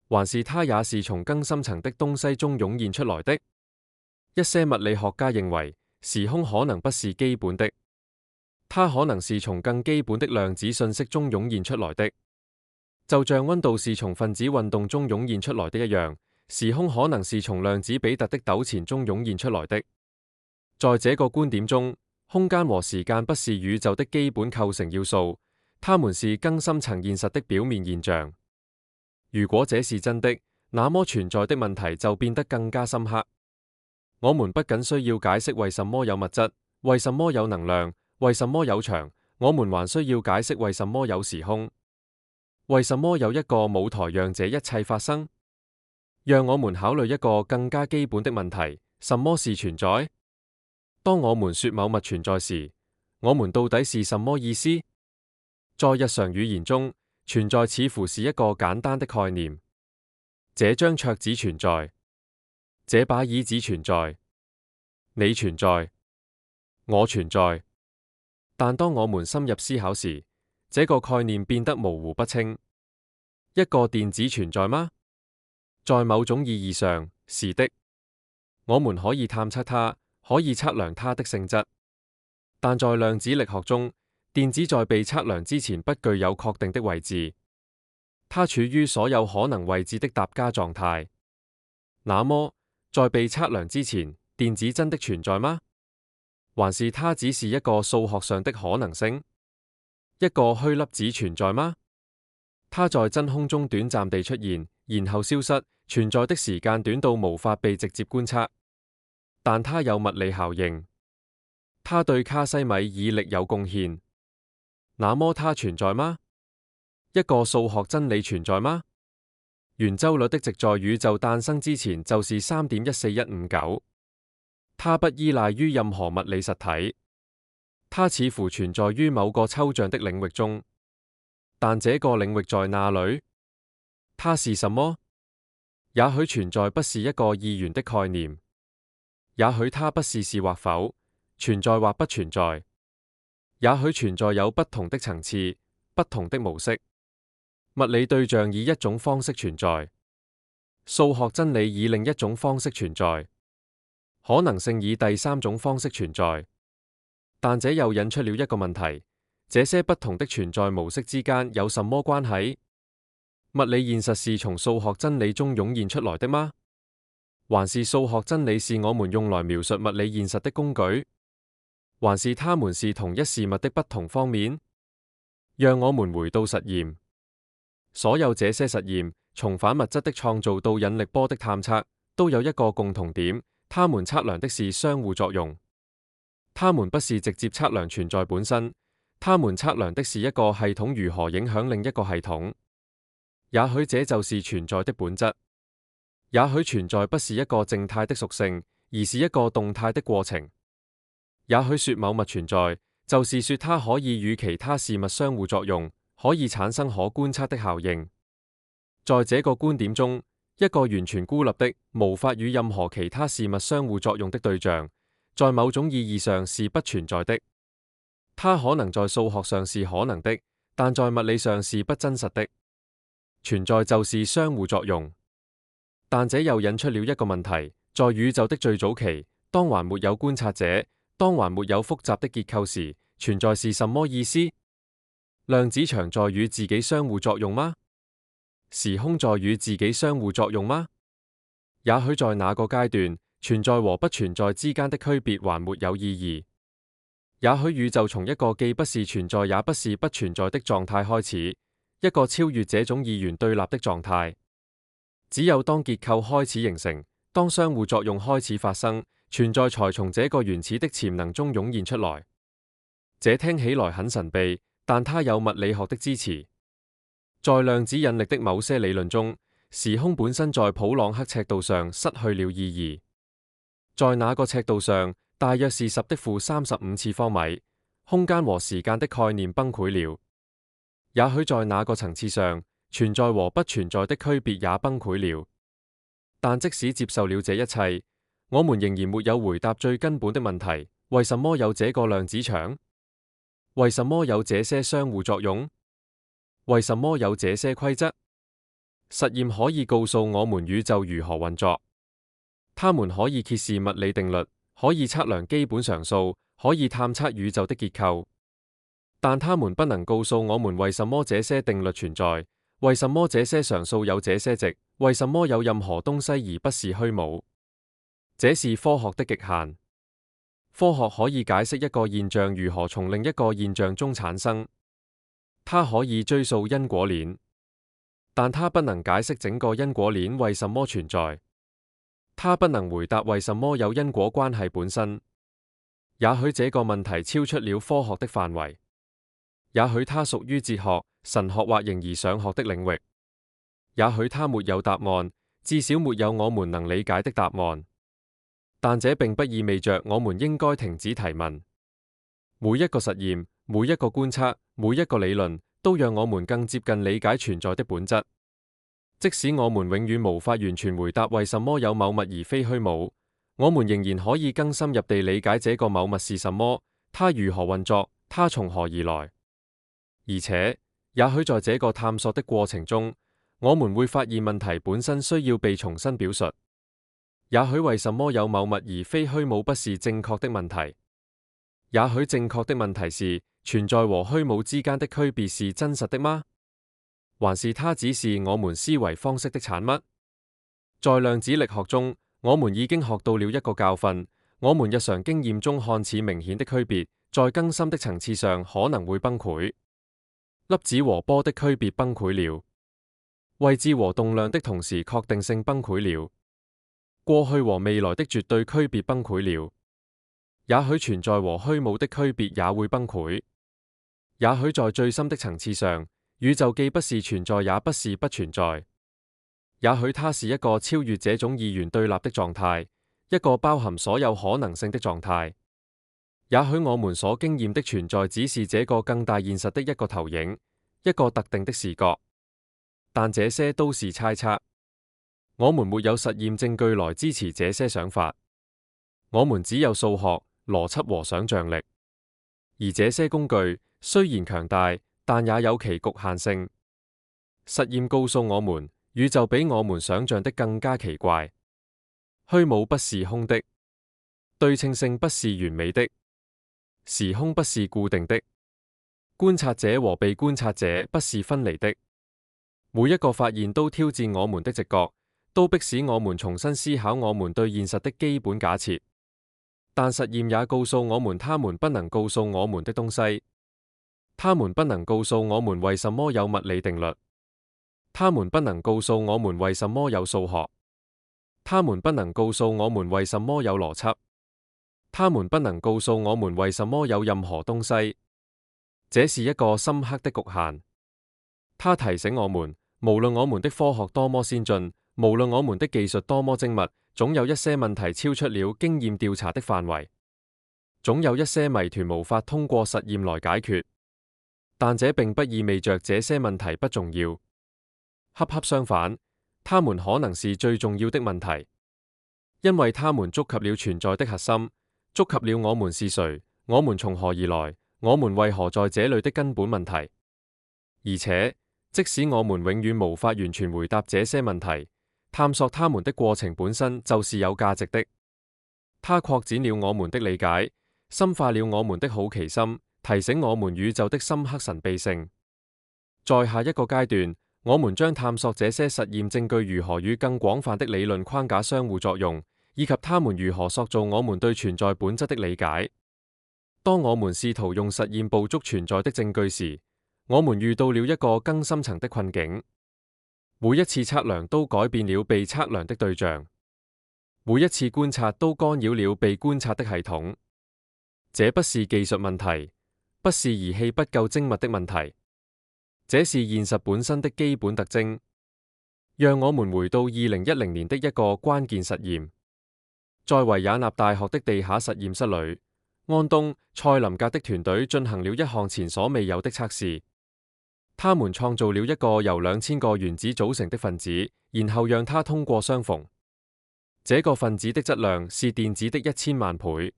還是它也是從更深層的東西中湧現出來的？一些物理學家認為，時空可能不是基本的，它可能是從更基本的量子信息中湧現出來的，就像溫度是從分子運動中湧現出來的一樣，時空可能是從量子比特的糾纏中湧現出來的。在這個觀點中，空間和時間不是宇宙的基本構成要素，它們是更深層現實的表面現象。如果這是真的，那麼存在的問題就變得更加深刻。我們不僅需要解釋為什麼有物質，為什麼有能量，為什麼有場，我們還需要解釋為什麼有時空，為什麼有一個舞台讓這一切發生。讓我們考慮一個更加基本的問題：什麼是存在？當我們說某物存在時，我們到底是什麼意思？在日常語言中，存在似乎是一個簡單的概念。這張桌子存在，這把椅子存在，你存在，我存在。但當我們深入思考時，這個概念變得模糊不清。一個電子存在嗎？在某種意義上，是的。我們可以探測它，可以測量它的性質。但在量子力學中，電子在被測量之前不具有確定的位置，它處於所有可能位置的疊加狀態。那麼，在被測量之前，電子真的存在嗎？還是它只是一個數學上的可能性？一個虛粒子存在嗎？它在真空中短暫地出現，然後消失，存在的時間短到無法被直接觀測。但它有物理效應，它對卡西米爾力有貢獻。那麼它存在嗎？一個數學真理存在嗎？圓周率的值在宇宙誕生之前就是3.14159。它不依賴於任何物理實體，它似乎存在於某個抽象的領域中。但這個領域在哪裏？它是什麼？也許存在不是一個二元的概念，也許它不是是或否，存在或不存在。也許存在有不同的層次，不同的模式。物理對象以一種方式存在，數學真理以另一種方式存在，可能性以第三種方式存在。但這又引出了一個問題：這些不同的存在模式之間有什麼關係？物理現實是從數學真理中湧現出來的嗎？還是數學真理是我們用來描述物理現實的工具？還是它們是同一事物的不同方面？讓我們回到實驗。所有這些實驗，從反物質的創造到引力波的探測，都有一個共同點：它們測量的是相互作用。它們不是直接測量存在本身，它們測量的是一個系統如何影響另一個系統。也許這就是存在的本質。也許存在不是一個靜態的屬性，而是一個動態的過程。也許說某物存在，就是說它可以與其他事物相互作用，可以產生可觀測的效應。在這個觀點中，一個完全孤立的、無法與任何其他事物相互作用的對象，在某種意義上是不存在的。它可能在數學上是可能的，但在物理上是不真實的。存在就是相互作用。但這又引出了一個問題：在宇宙的最早期，當還沒有觀察者，當還沒有複雜的結構時，存在是什麼意思？量子場在與自己相互作用嗎？時空在與自己相互作用嗎？也許在那個階段，存在和不存在之間的區別還沒有意義。也許宇宙從一個既不是存在也不是不存在的狀態開始，一個超越這種二元對立的狀態。只有當結構開始形成，當相互作用開始發生，存在才從這個原始的潛能中湧現出來。這聽起來很神秘，但它有物理學的支持。在量子引力的某些理論中，時空本身在普朗克尺度上失去了意義。在那個尺度上，大約是10⁻35次方米，空間和時間的概念崩潰了。也許在那個層次上，存在和不存在的區別也崩潰了。但即使接受了這一切，我們仍然沒有回答最根本的問題：為什麼有這個量子場？為什麼有這些相互作用？為什麼有這些規則？實驗可以告訴我們宇宙如何運作，它們可以揭示物理定律，可以測量基本常數，可以探測宇宙的結構，但它們不能告訴我們為什麼這些定律存在，為什麼這些常數有這些值，為什麼有任何東西而不是虛無。這是科學的極限。科學可以解釋一個現象如何從另一個現象中產生，它可以追溯因果鏈，但它不能解釋整個因果鏈為什麼存在。它不能回答為什麼有因果關係本身。也許這個問題超出了科學的範圍，也許它屬於哲學、神學或形而上學的領域，也許它沒有答案，至少沒有我們能理解的答案。但這並不意味着我們應該停止提問。每一個實驗、每一個觀測、每一個理論，都讓我們更接近理解存在的本質。即使我們永遠無法完全回答為什麼有某物而非虛無，我們仍然可以更深入地理解這個某物是什麼，它如何運作，它從何而來。而且，也許在這個探索的過程中，我們會發現問題本身需要被重新表述。也許為什麼有某物而非虛無不是正確的問題。也許正確的問題是，存在和虛無之間的區別是真實的嗎？還是它只是我們思維方式的產物？在量子力學中，我們已經學到了一個教訓：我們日常經驗中看似明顯的區別，在更深的層次上可能會崩潰。粒子和波的區別崩潰了，位置和動量的同時確定性崩潰了，過去和未來的絕對區別崩潰了。也許存在和虛無的區別也會崩潰。也許在最深的層次上，宇宙既不是存在，也不是不存在。也許它是一個超越這種二元對立的狀態，一個包含所有可能性的狀態。也許我們所經驗的存在只是這個更大現實的一個投影，一個特定的視覺。但這些都是猜測。我們沒有實驗證據來支持這些想法。我們只有數學、邏輯和想象力。而這些工具雖然強大，但也有其局限性。實驗告訴我們，宇宙比我們想象的更加奇怪。虛無不是空的，對稱性不是完美的，時空不是固定的，觀察者和被觀察者不是分離的。每一個發現都挑戰我們的直覺，都迫使我們重新思考我們對現實的基本假設。但實驗也告訴我們，他們不能告訴我們的東西。他們不能告訴我們為什麼有物理定律。他們不能告訴我們為什麼有數學。他們不能告訴我們為什麼有邏輯。他們不能告訴我們為什麼有任何東西。這是一個深刻的局限。它提醒我們，無論我們的科學多麼先進，無論我們的技術多麼精密，總有一些問題超出了經驗調查的範圍，總有一些謎團無法通過實驗來解決。但這並不意味着這些問題不重要，恰恰相反，它們可能是最重要的問題，因為它們觸及了存在的核心，觸及了我們是誰，我們從何而來，我們為何在這裏的根本問題。而且，即使我們永遠無法完全回答這些問題，探索它們的過程本身就是有價值的。它擴展了我們的理解，深化了我們的好奇心，提醒我們宇宙的深刻神秘性。在下一個階段，我們將探索這些實驗證據如何與更廣泛的理論框架相互作用，以及它們如何塑造我們對存在本質的理解。當我們試圖用實驗捕捉存在的證據時，我們遇到了一個更深層的困境。每一次測量都改變了被測量的對象，每一次觀察都干擾了被觀察的系統。這不是技術問題，不是儀器不夠精密的問題，這是現實本身的基本特徵。讓我們回到2010年的一個關鍵實驗，在維也納大學的地下實驗室裏，安東·塞林格的團隊進行了一項前所未有的測試。他們創造了一個由2000個原子組成的分子，然後讓它通過相縫。這個分子的質量是電子的1000萬倍。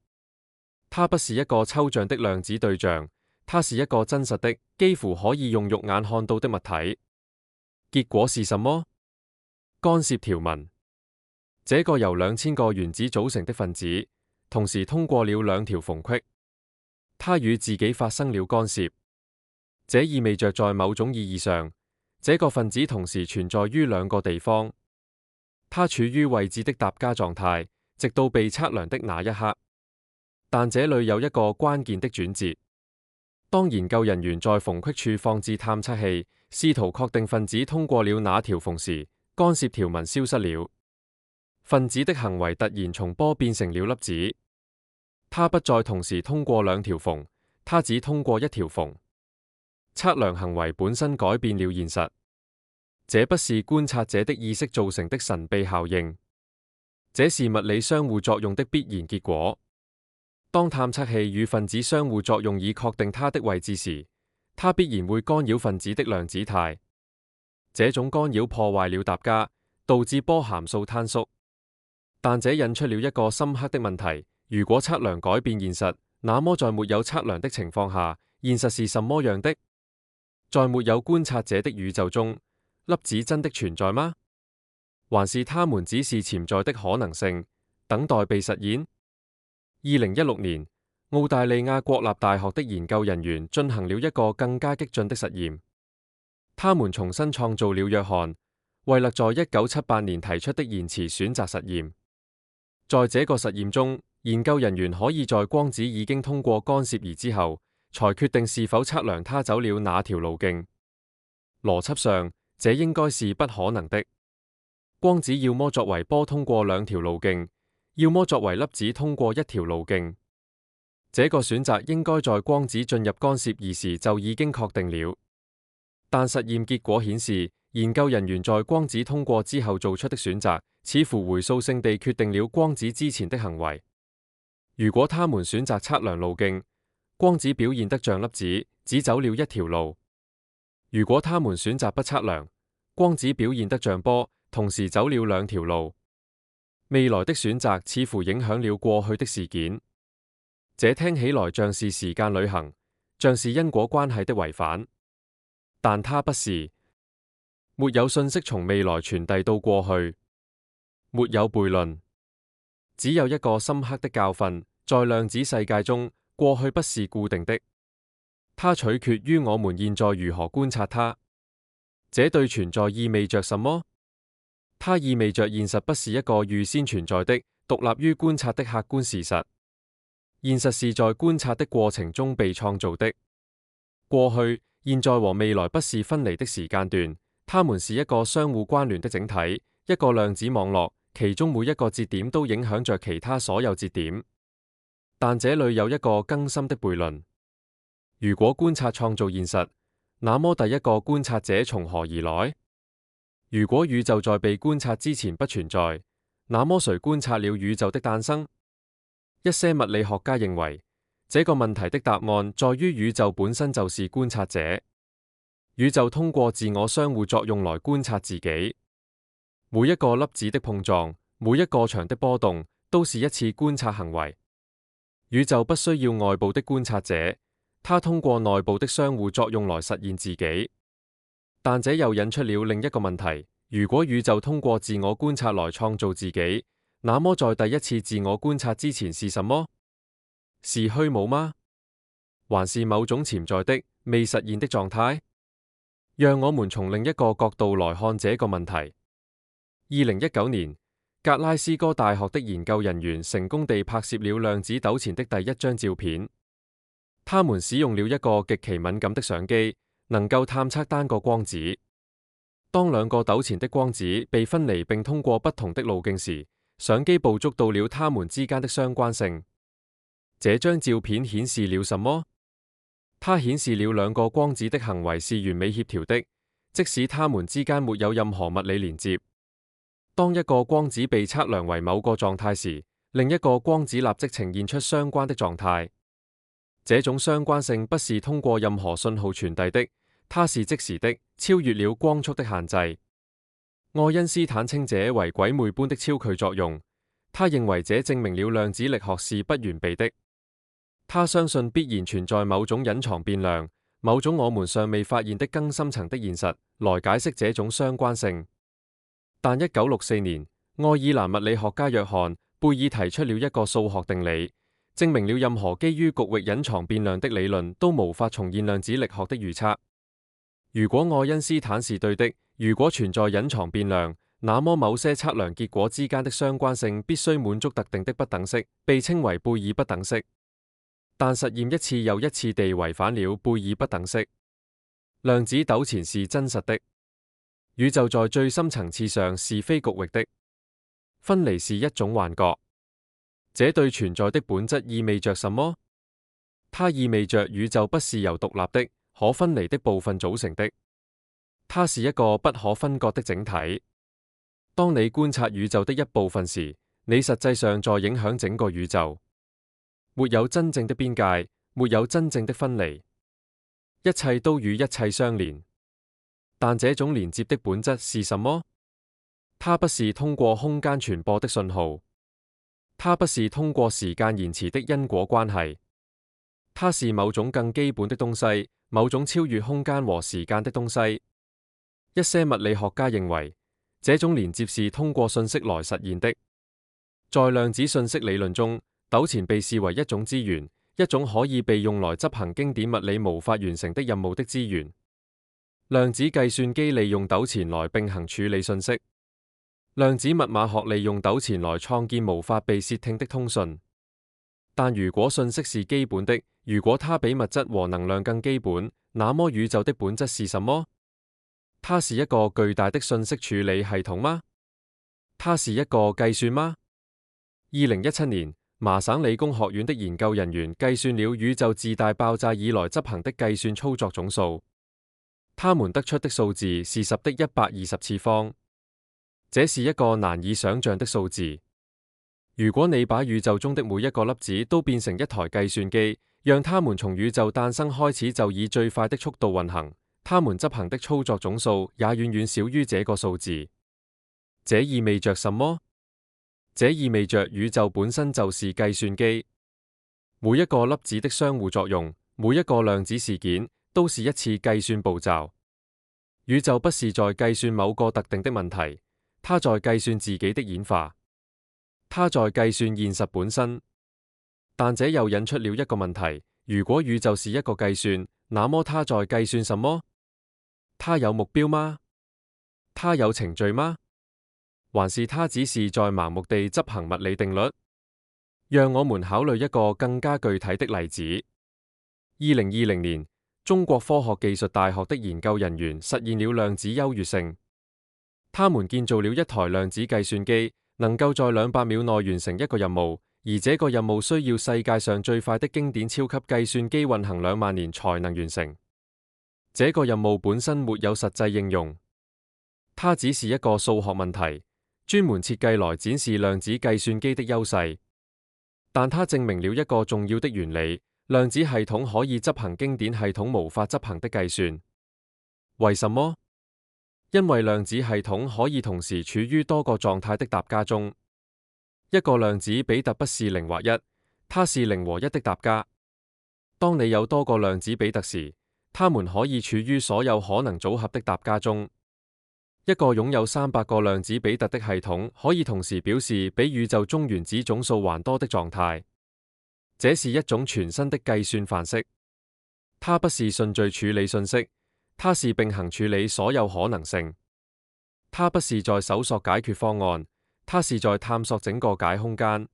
它不是一個抽象的量子對象，它是一個真實的，幾乎可以用肉眼看到的物體。結果是什麼？干涉條紋。這個由2000個原子組成的分子，同時通過了2條縫隙，它與自己發生了干涉。這意味着在某種意義上，這個分子同時存在於2個地方。它處於位置的疊加狀態，直到被測量的那一刻。但這裏有一個關鍵的轉折。當研究人員在縫隙處放置探測器，試圖確定分子通過了哪條縫時，干涉條紋消失了。分子的行為突然從波變成了粒子。它不再同時通過2條縫，它只通過1條縫。測量行為本身改變了現實。這不是觀察者的意識造成的神秘效應，這是物理相互作用的必然結果。當探測器與分子相互作用以確定它的位置時，它必然會干擾分子的量子態。這種干擾破壞了疊加，導致波函數坍縮。但這引出了一個深刻的問題：如果測量改變現實，那麼在沒有測量的情況下，現實是什麼樣的？在沒有觀察者的宇宙中，粒子真的存在嗎？還是它們只是潛在的可能性，等待被實現？2016年，澳大利亞國立大學的研究人員進行了一個更加激進的實驗。他們重新創造了約翰·惠勒在1978年提出的延遲選擇實驗。在這個實驗中，研究人員可以在光子已經通過干涉儀之後，才決定是否測量它走了哪條路徑。邏輯上，這應該是不可能的。光子要麼作為波通過2條路徑，要麼作為粒子通過1條路徑。這個選擇應該在光子進入干涉儀時就已經確定了。但實驗結果顯示，研究人員在光子通過之後做出的選擇，似乎回溯性地決定了光子之前的行為。如果他們選擇測量路徑，光子表現得像粒子，只走了1條路；如果他們選擇不測量，光子表現得像波，同時走了2條路。未來的選擇似乎影響了過去的事件。這聽起來像是時間旅行，像是因果關係的違反，但它不是。沒有信息從未來傳遞到過去，沒有悖論，只有一個深刻的教訓：在量子世界中，過去不是固定的，它取決於我們現在如何觀察它。這對存在意味着什麼？它意味着現實不是一個預先存在的、獨立於觀察的客觀事實。現實是在觀察的過程中被創造的。過去、現在和未來不是分離的時間段。它們是一個相互關聯的整體，一個量子網絡，其中每一個節點都影響着其他所有節點。但這裏有一個更深的悖論：如果觀察創造現實，那麼第一個觀察者從何而來？如果宇宙在被觀察之前不存在，那麼誰觀察了宇宙的誕生？一些物理學家認為，這個問題的答案在於宇宙本身就是觀察者。宇宙通過自我相互作用來觀察自己。每一個粒子的碰撞，每一個場的波動，都是一次觀察行為。宇宙不需要外部的觀察者，它通過內部的相互作用來實現自己。但這又引出了另一個問題：如果宇宙通過自我觀察來創造自己，那麼在第一次自我觀察之前是什麼？是虛無嗎？還是某種潛在的、未實現的狀態？讓我們從另一個角度來看這個問題。2019年，格拉斯哥大學的研究人員成功地拍攝了量子糾纏的第一張照片。他們使用了一個極其敏感的相機，能夠探測單個光子。當2個糾纏的光子被分離並通過不同的路徑時，相機捕捉到了它們之間的相關性。這張照片顯示了什麼？它顯示了2個光子的行為是完美協調的，即使它們之間沒有任何物理連接。當一個光子被測量為某個狀態時，另一個光子立即呈現出相關的狀態。這種相關性不是通過任何信號傳遞的，它是即時的，超越了光速的限制。愛因斯坦稱這為鬼魅般的超距作用，他認為這證明了量子力學是不完備的。他相信必然存在某種隱藏變量，某種我們尚未發現的更深層的現實，來解釋這種相關性。但1964年，愛爾蘭物理學家約翰貝爾提出了一個數學定理，證明了任何基於局域隱藏變量的理論都無法重現量子力學的預測。如果愛因斯坦是對的，如果存在隱藏變量，那麼某些測量結果之間的相關性必須滿足特定的不等式，被稱為貝爾不等式。但實驗一次又一次地違反了貝爾不等式。量子糾纏是真實的，宇宙在最深層次上是非局域的，分離是一種幻覺。這對存在的本質意味着什麼？它意味着宇宙不是由獨立的、可分離的部分組成的，它是一個不可分割的整體。當你觀察宇宙的一部分時，你實際上在影響整個宇宙。沒有真正的邊界，沒有真正的分離，一切都與一切相連。但這種連接的本質是什麼？它不是通過空間傳播的信號，它不是通過時間延遲的因果關係，它是某種更基本的東西，某種超越空間和時間的東西。一些物理學家認為，這種連接是通過信息來實現的。在量子信息理論中，糾纏被視為一種資源，一種可以被用來執行經典物理無法完成的任務的資源。量子計算機利用糾纏來並行處理信息，量子密碼學利用糾纏來創建無法被竊聽的通訊。但如果信息是基本的，如果它比物質和能量更基本，那麼宇宙的本質是什麼？它是一個巨大的信息處理系統嗎？它是一個計算嗎？2017年，麻省理工學院的研究人員計算了宇宙自大爆炸以來執行的計算操作總數，他們得出的數字是10的120次方。這是一個難以想象的數字。如果你把宇宙中的每一個粒子都變成一台計算機，讓它們從宇宙誕生開始就以最快的速度運行，它們執行的操作總數也遠遠少於這個數字。這意味着什麼？這意味着宇宙本身就是計算機，每一個粒子的相互作用，每一個量子事件都是一次計算步驟。宇宙不是在計算某個特定的問題，它在計算自己的演化，它在計算現實本身。但這又引出了一個問題：如果宇宙是一個計算，那麼它在計算什麼？它有目標嗎？它有程序嗎？還是它只是在盲目地執行物理定律？讓我們考慮一個更加具體的例子。2020年，中國科學技術大學的研究人員實現了量子優越性。他們建造了一台量子計算機，能夠在200秒內完成一個任務，而這個任務需要世界上最快的經典超級計算機運行2萬年才能完成。這個任務本身沒有實際應用，它只是一個數學問題，專門設計來展示量子計算機的優勢。但它證明了一個重要的原理：量子系統可以執行經典系統無法執行的計算。為什麼？因為量子系統可以同時處於多個狀態的疊加中。一個量子比特不是0或1，它是0和1的疊加。當你有多個量子比特時，它們可以處於所有可能組合的疊加中。一個擁有300個量子比特的系統可以同時表示比宇宙中原子總數還多的狀態。這是一種全新的計算範式。它不是順序處理信息，它是並行處理所有可能性。它不是在搜索解決方案，它是在探索整個解空間。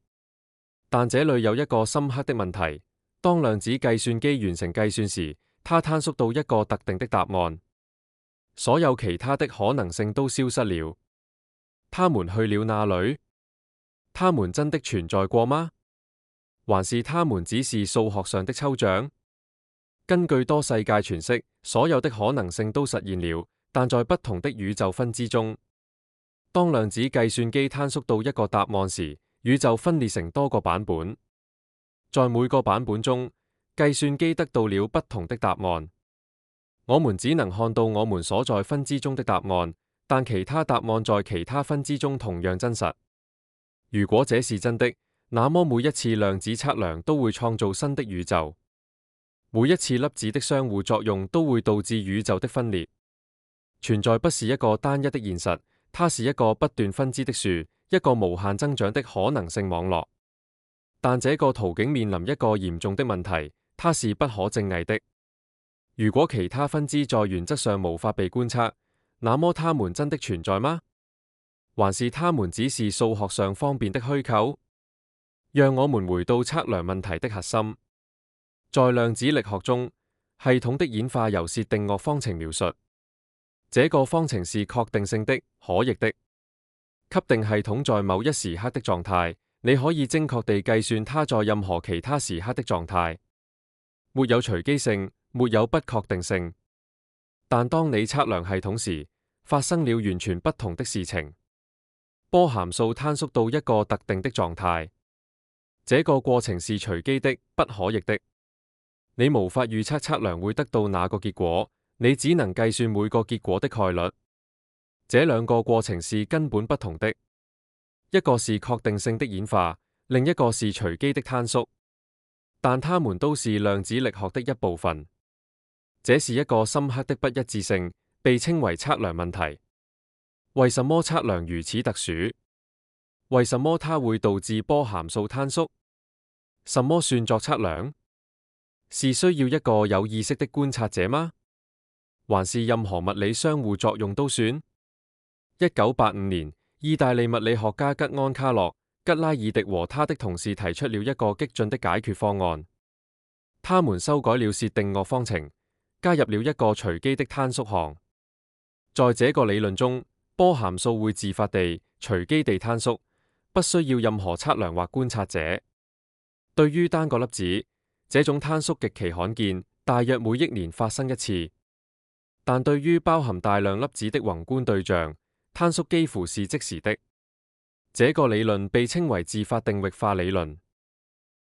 但這裡有一個深刻的問題：當量子計算機完成計算時，它坍縮到一個特定的答案。所有其他的可能性都消失了，他們去了哪裡？他們真的存在過嗎？還是他們只是數學上的抽象？根據多世界詮釋，所有的可能性都實現了，但在不同的宇宙分支中。當量子計算機坍縮到一個答案時，宇宙分裂成多個版本，在每個版本中，計算機得到了不同的答案。我們只能看到我們所在分支中的答案，但其他答案在其他分支中同樣真實。如果這是真的，那麼每一次量子測量都會創造新的宇宙。每一次粒子的相互作用都會導致宇宙的分裂。存在不是一個單一的現實，它是一個不斷分支的樹，一個無限增長的可能性網絡。但這個途徑面臨一個嚴重的問題，它是不可證偽的。如果其他分支在原則上無法被觀測，那麼它們真的存在嗎？還是它們只是數學上方便的虛構？讓我們回到測量問題的核心。在量子力學中，系統的演化由薛定諤方程描述。這個方程是確定性的、可逆的，給定系統在某一時刻的狀態，你可以精確地計算它在任何其他時刻的狀態。沒有隨機性，沒有不確定性。但當你測量系統時，發生了完全不同的事情。波函數坍縮到一個特定的狀態，這個過程是隨機的、不可逆的。你無法預測測量會得到哪個結果，你只能計算每個結果的概率。這兩個過程是根本不同的，一個是確定性的演化，另一個是隨機的坍縮，但它們都是量子力學的一部分。這是一個深刻的不一致性，被稱為測量問題。為什麼測量如此特殊？為什麼它會導致波函數坍縮？什麼算作測量？是需要一個有意識的觀察者嗎？還是任何物理相互作用都算？1985年，意大利物理學家吉安卡洛·吉拉爾迪和他的同事提出了一個激進的解決方案。他們修改了薛定諤方程，加入了一個隨機的坍縮項。在這個理論中，波函數會自發地、隨機地坍縮，不需要任何測量或觀察者。對於單個粒子，這種坍縮極其罕見，大約每億年發生一次。但對於包含大量粒子的宏觀對象，坍縮幾乎是即時的。這個理論被稱為自發定域化理論。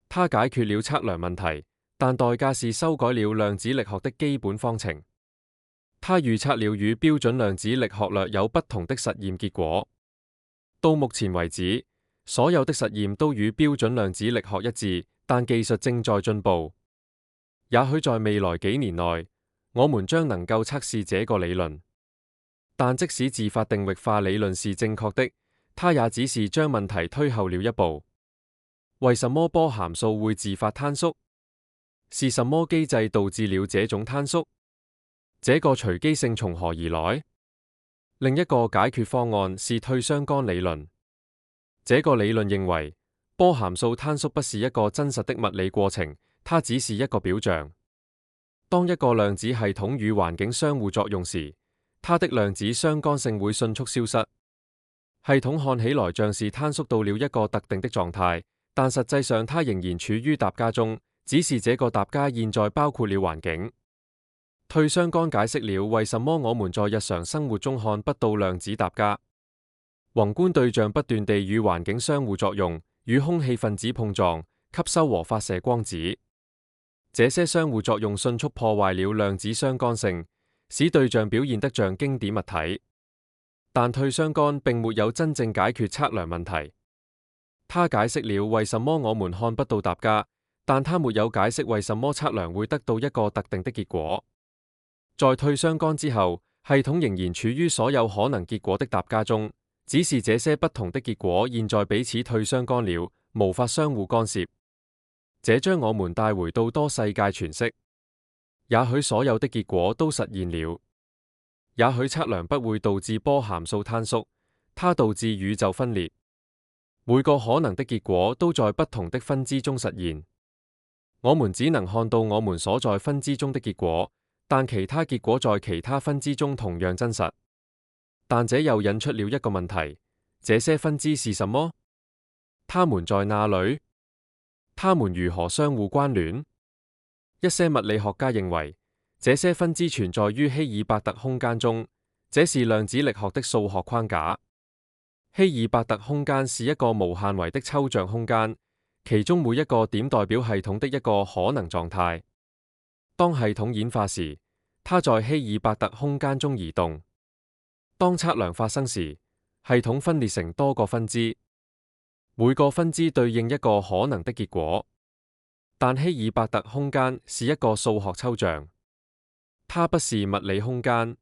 它解決了測量問題，但代價是修改了量子力學的基本方程。它預測了與標準量子力學略有不同的實驗結果。到目前為止，所有的實驗都與標準量子力學一致，但技術正在進步。也許在未來幾年內，我們將能夠測試這個理論。但即使自發定域化理論是正確的，它也只是將問題推後了一步。為什麼波函數會自發坍縮？是什麼機制導致了這種坍縮？這個隨機性從何而來？另一個解決方案是退相干理論。這個理論認為，波函數坍縮不是一個真實的物理過程，它只是一個表象。當一個量子系統與環境相互作用時，它的量子相干性會迅速消失。系統看起來像是坍縮到了一個特定的狀態，但實際上它仍然處於疊加中，只是這個疊加現在包括了環境。退相干解釋了為什麼我們在日常生活中看不到量子疊加。宏觀對象不斷地與環境相互作用，與空氣分子碰撞，吸收和發射光子。這些相互作用迅速破壞了量子相干性，使對象表現得像經典物體。但退相干並沒有真正解決測量問題。它解釋了為什麼我們看不到疊加，但它沒有解釋為什麼測量會得到一個特定的結果。在退相干之後，系統仍然處於所有可能結果的疊加中，只是這些不同的結果現在彼此退相干了，無法相互干涉。這將我們帶回到多世界詮釋。也許所有的結果都實現了，也許測量不會導致波函數坍縮，它導致宇宙分裂。每個可能的結果都在不同的分支中實現。我們只能看到我們所在分支中的結果，但其他結果在其他分支中同樣真實。但這又引出了一個問題：這些分支是什麼？它們在哪裏？它們如何相互關聯？一些物理學家認為，這些分支存在於希爾伯特空間中，這是量子力學的數學框架。希爾伯特空間是一個無限維的抽象空間，其中每一個點代表系統的一個可能狀態。當系統演化時，它在希爾伯特空間中移動。當測量發生時，系統分裂成多個分支。每個分支對應一個可能的結果。但希爾伯特空間是一個數學抽象，它不是物理空間。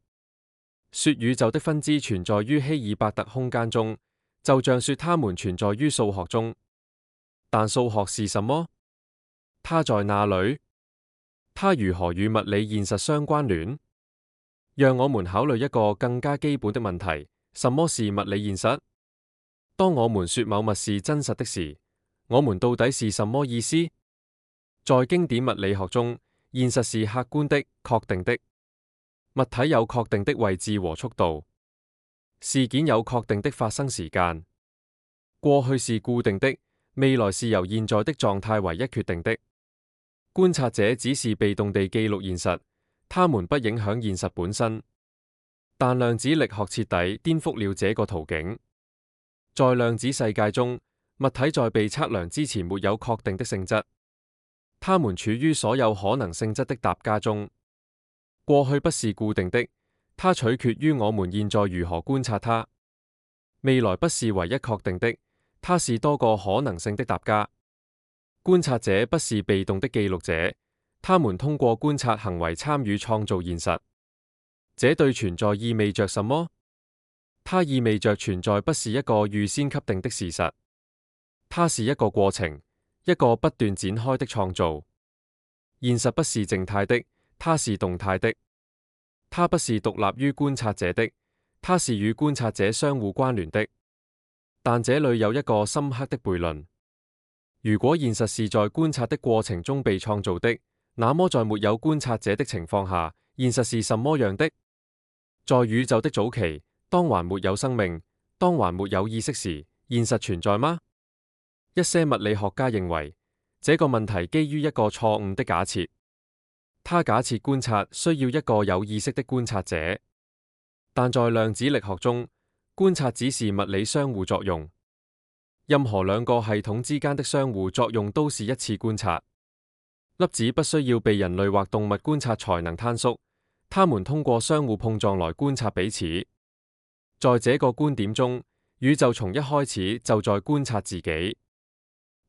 說宇宙的分支存在於希爾伯特空間中，就像說它們存在於數學中。但數學是什麼？它在哪裏？它如何與物理現實相關聯？讓我們考慮一個更加基本的問題：什麼是物理現實？當我們說某物是真實的時，我們到底是什麼意思？在經典物理學中，現實是客觀的、確定的。物體有確定的位置和速度，事件有確定的發生時間。過去是固定的，未來是由現在的狀態唯一決定的。觀察者只是被動地記錄現實，他們不影響現實本身。但量子力學徹底顛覆了這個圖景。在量子世界中，物體在被測量之前沒有確定的性質，它們處於所有可能性質的疊加中。過去不是固定的，它取決於我們現在如何觀察它。未來不是唯一確定的，它是多個可能性的疊加。觀察者不是被動的記錄者，他們通過觀察行為參與創造現實。這對存在意味着什麼？它意味着存在不是一個預先給定的事實，它是一個過程，一個不斷展開的創造。現實不是靜態的，它是動態的。它不是獨立於觀察者的，它是與觀察者相互關聯的。但這裏有一個深刻的悖論。如果現實是在觀察的過程中被創造的，那麼在沒有觀察者的情況下，現實是什麼樣的？在宇宙的早期，當還沒有生命，當還沒有意識時，現實存在嗎？一些物理學家認為，這個問題基於一個錯誤的假設。他假設觀察需要一個有意識的觀察者，但在量子力學中，觀察只是物理相互作用。任何兩個系統之間的相互作用都是一次觀察。粒子不需要被人類或動物觀察才能坍縮，它們通過相互碰撞來觀察彼此。在這個觀點中，宇宙從一開始就在觀察自己。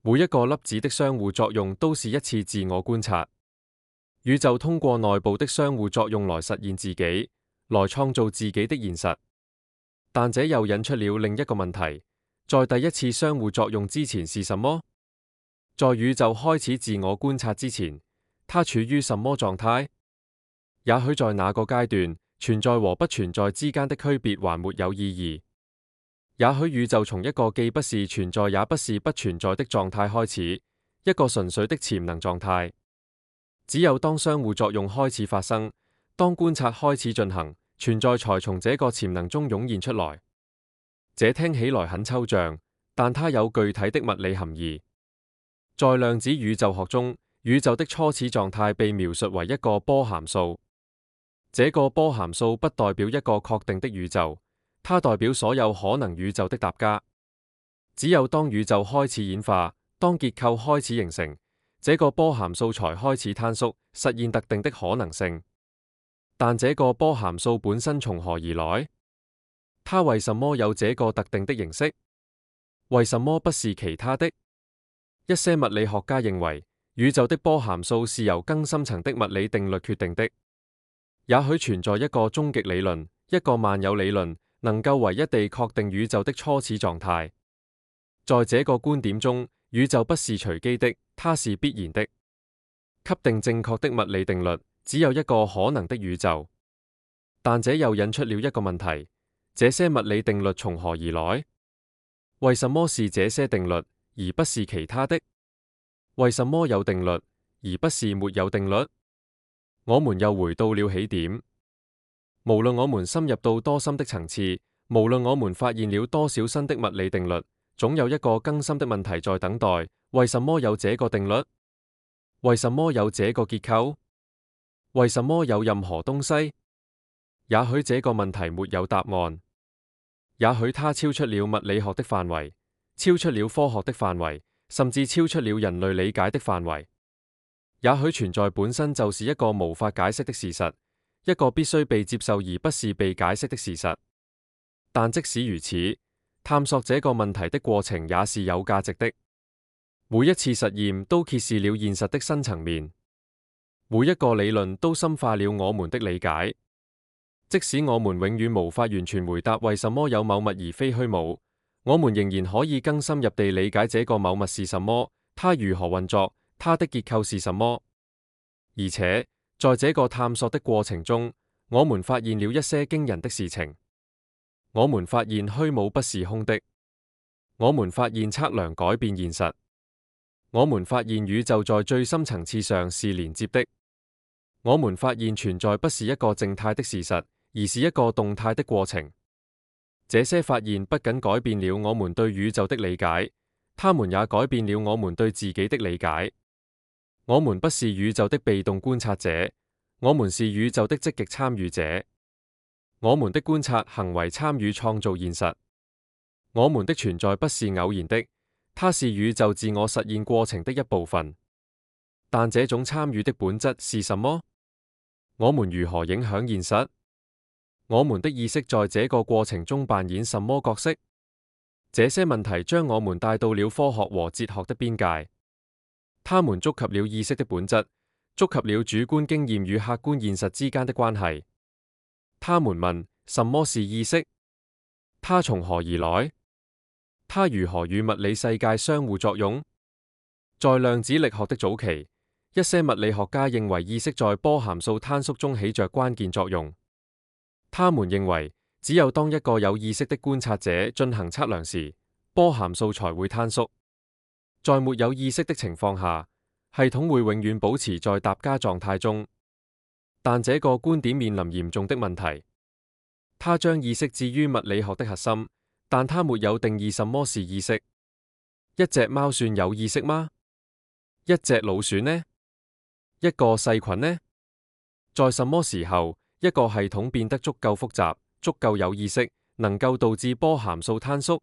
每一個粒子的相互作用都是一次自我觀察。宇宙通過內部的相互作用來實現自己，來創造自己的現實。但這又引出了另一個問題。在第一次相互作用之前是什麼？在宇宙開始自我觀察之前，它處於什麼狀態？也許在那個階段，存在和不存在之間的區別還沒有意義。也許宇宙從一個既不是存在也不是不存在的狀態開始，一個純粹的潛能狀態。只有當相互作用開始發生，當觀察開始進行，存在才從這個潛能中湧現出來。這聽起來很抽象，但它有具體的物理含義。在量子宇宙學中，宇宙的初始狀態被描述為一個波函數。這個波函數不代表一個確定的宇宙，它代表所有可能宇宙的疊加。只有當宇宙開始演化，當結構開始形成，這個波函數才開始坍縮，實現特定的可能性。但這個波函數本身從何而來？它為什麼有這個特定的形式？為什麼不是其他的？一些物理學家認為，宇宙的波函數是由更深層的物理定律決定的。也許存在一個終極理論，一個萬有理論，能夠唯一地確定宇宙的初始狀態。在這個觀點中，宇宙不是隨機的，它是必然的。給定正確的物理定律，只有一個可能的宇宙。但這又引出了一個問題。這些物理定律從何而來？為什麼是這些定律，而不是其他的？為什麼有定律，而不是沒有定律？我們又回到了起點。無論我們深入到多深的層次，無論我們發現了多少新的物理定律，總有一個更深的問題在等待。為什麼有這個定律？為什麼有這個結構？為什麼有任何東西？也許這個問題沒有答案。也許它超出了物理學的範圍，超出了科學的範圍，甚至超出了人類理解的範圍。也許存在本身就是一個無法解釋的事實，一個必須被接受而不是被解釋的事實。但即使如此，探索這個問題的過程也是有價值的。每一次實驗都揭示了現實的新層面，每一個理論都深化了我們的理解。即使我們永遠無法完全回答為什麼有某物而非虛無，我們仍然可以更深入地理解這個某物是什麼，它如何運作，它的結構是什麼。而且，在這個探索的過程中，我們發現了一些驚人的事情。我們發現虛無不是空的，我們發現測量改變現實，我們發現宇宙在最深層次上是連接的，我們發現存在不是一個靜態的事實，而是一個動態的過程。這些發現不僅改變了我們對宇宙的理解，它們也改變了我們對自己的理解。我們不是宇宙的被動觀察者，我們是宇宙的積極參與者。我們的觀察行為參與創造現實。我們的存在不是偶然的，它是宇宙自我實現過程的一部分。但這種參與的本質是什麼？我們如何影響現實？我們的意識在這個過程中扮演什麼角色？這些問題將我們帶到了科學和哲學的邊界。他們觸及了意識的本質，觸及了主觀經驗與客觀現實之間的關係。他們問：什麼是意識？它從何而來？它如何與物理世界相互作用？在量子力學的早期，一些物理學家認為意識在波函數坍縮中起着關鍵作用。他們認為，只有當一個有意識的觀察者進行測量時，波函數才會坍縮。在沒有意識的情況下，系統會永遠保持在疊加狀態中。但這個觀點面臨嚴重的問題。它將意識置於物理學的核心，但它沒有定義什麼是意識。一隻貓算有意識嗎？一隻老鼠呢？一個細菌呢？在什麼時候，一個系統變得足夠複雜、足夠有意識，能夠導致波函數坍縮？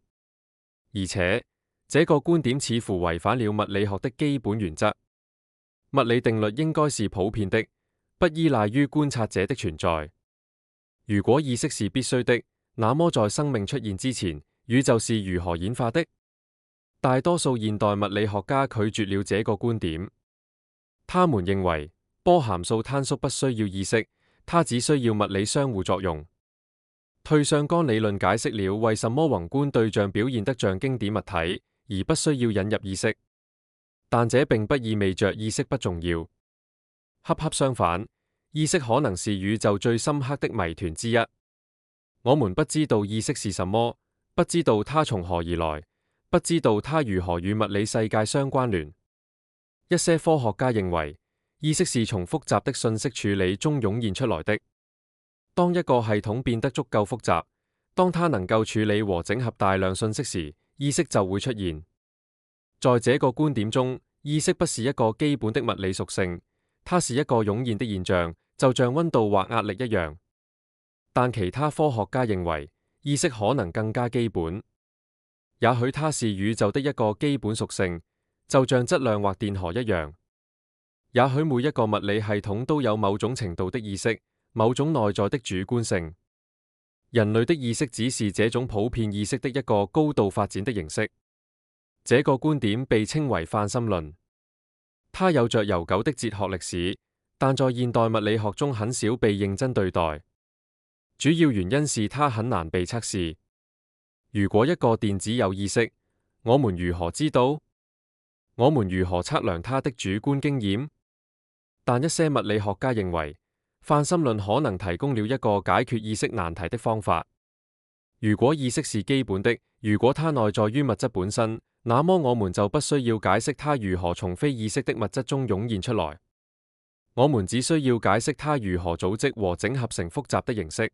而且，這個觀點似乎違反了物理學的基本原則。物理定律應該是普遍的，不依賴於觀察者的存在。如果意識是必須的，那麼在生命出現之前，宇宙是如何演化的？大多數現代物理學家拒絕了這個觀點。他們認為波函數坍縮不需要意識，它只需要物理相互作用。退相干理論解釋了為什麼宏觀對象表現得像經典物體，而不需要引入意識。但這並不意味着意識不重要。恰恰相反，意識可能是宇宙最深刻的謎團之一。我們不知道意識是什麼，不知道它從何而來，不知道它如何與物理世界相關聯。一些科學家認為，意識是從複雜的信息處理中湧現出來的。當一個系統變得足夠複雜，當它能夠處理和整合大量信息時，意識就會出現。在這個觀點中，意識不是一個基本的物理屬性，它是一個湧現的現象，就像溫度或壓力一樣。但其他科學家認為，意識可能更加基本。也許它是宇宙的一個基本屬性，就像質量或電荷一樣。也許每一個物理系統都有某種程度的意識，某種內在的主觀性。人類的意識只是這種普遍意識的一個高度發展的形式。這個觀點被稱為泛心論。它有着悠久的哲學歷史，但在現代物理學中很少被認真對待。主要原因是它很難被測試。如果一個電子有意識，我們如何知道？我們如何測量它的主觀經驗？但一些物理學家認為，泛心論可能提供了一個解決意識難題的方法。如果意識是基本的，如果它內在於物質本身，那麼我們就不需要解釋它如何從非意識的物質中湧現出來。我們只需要解釋它如何組織和整合成複雜的形式。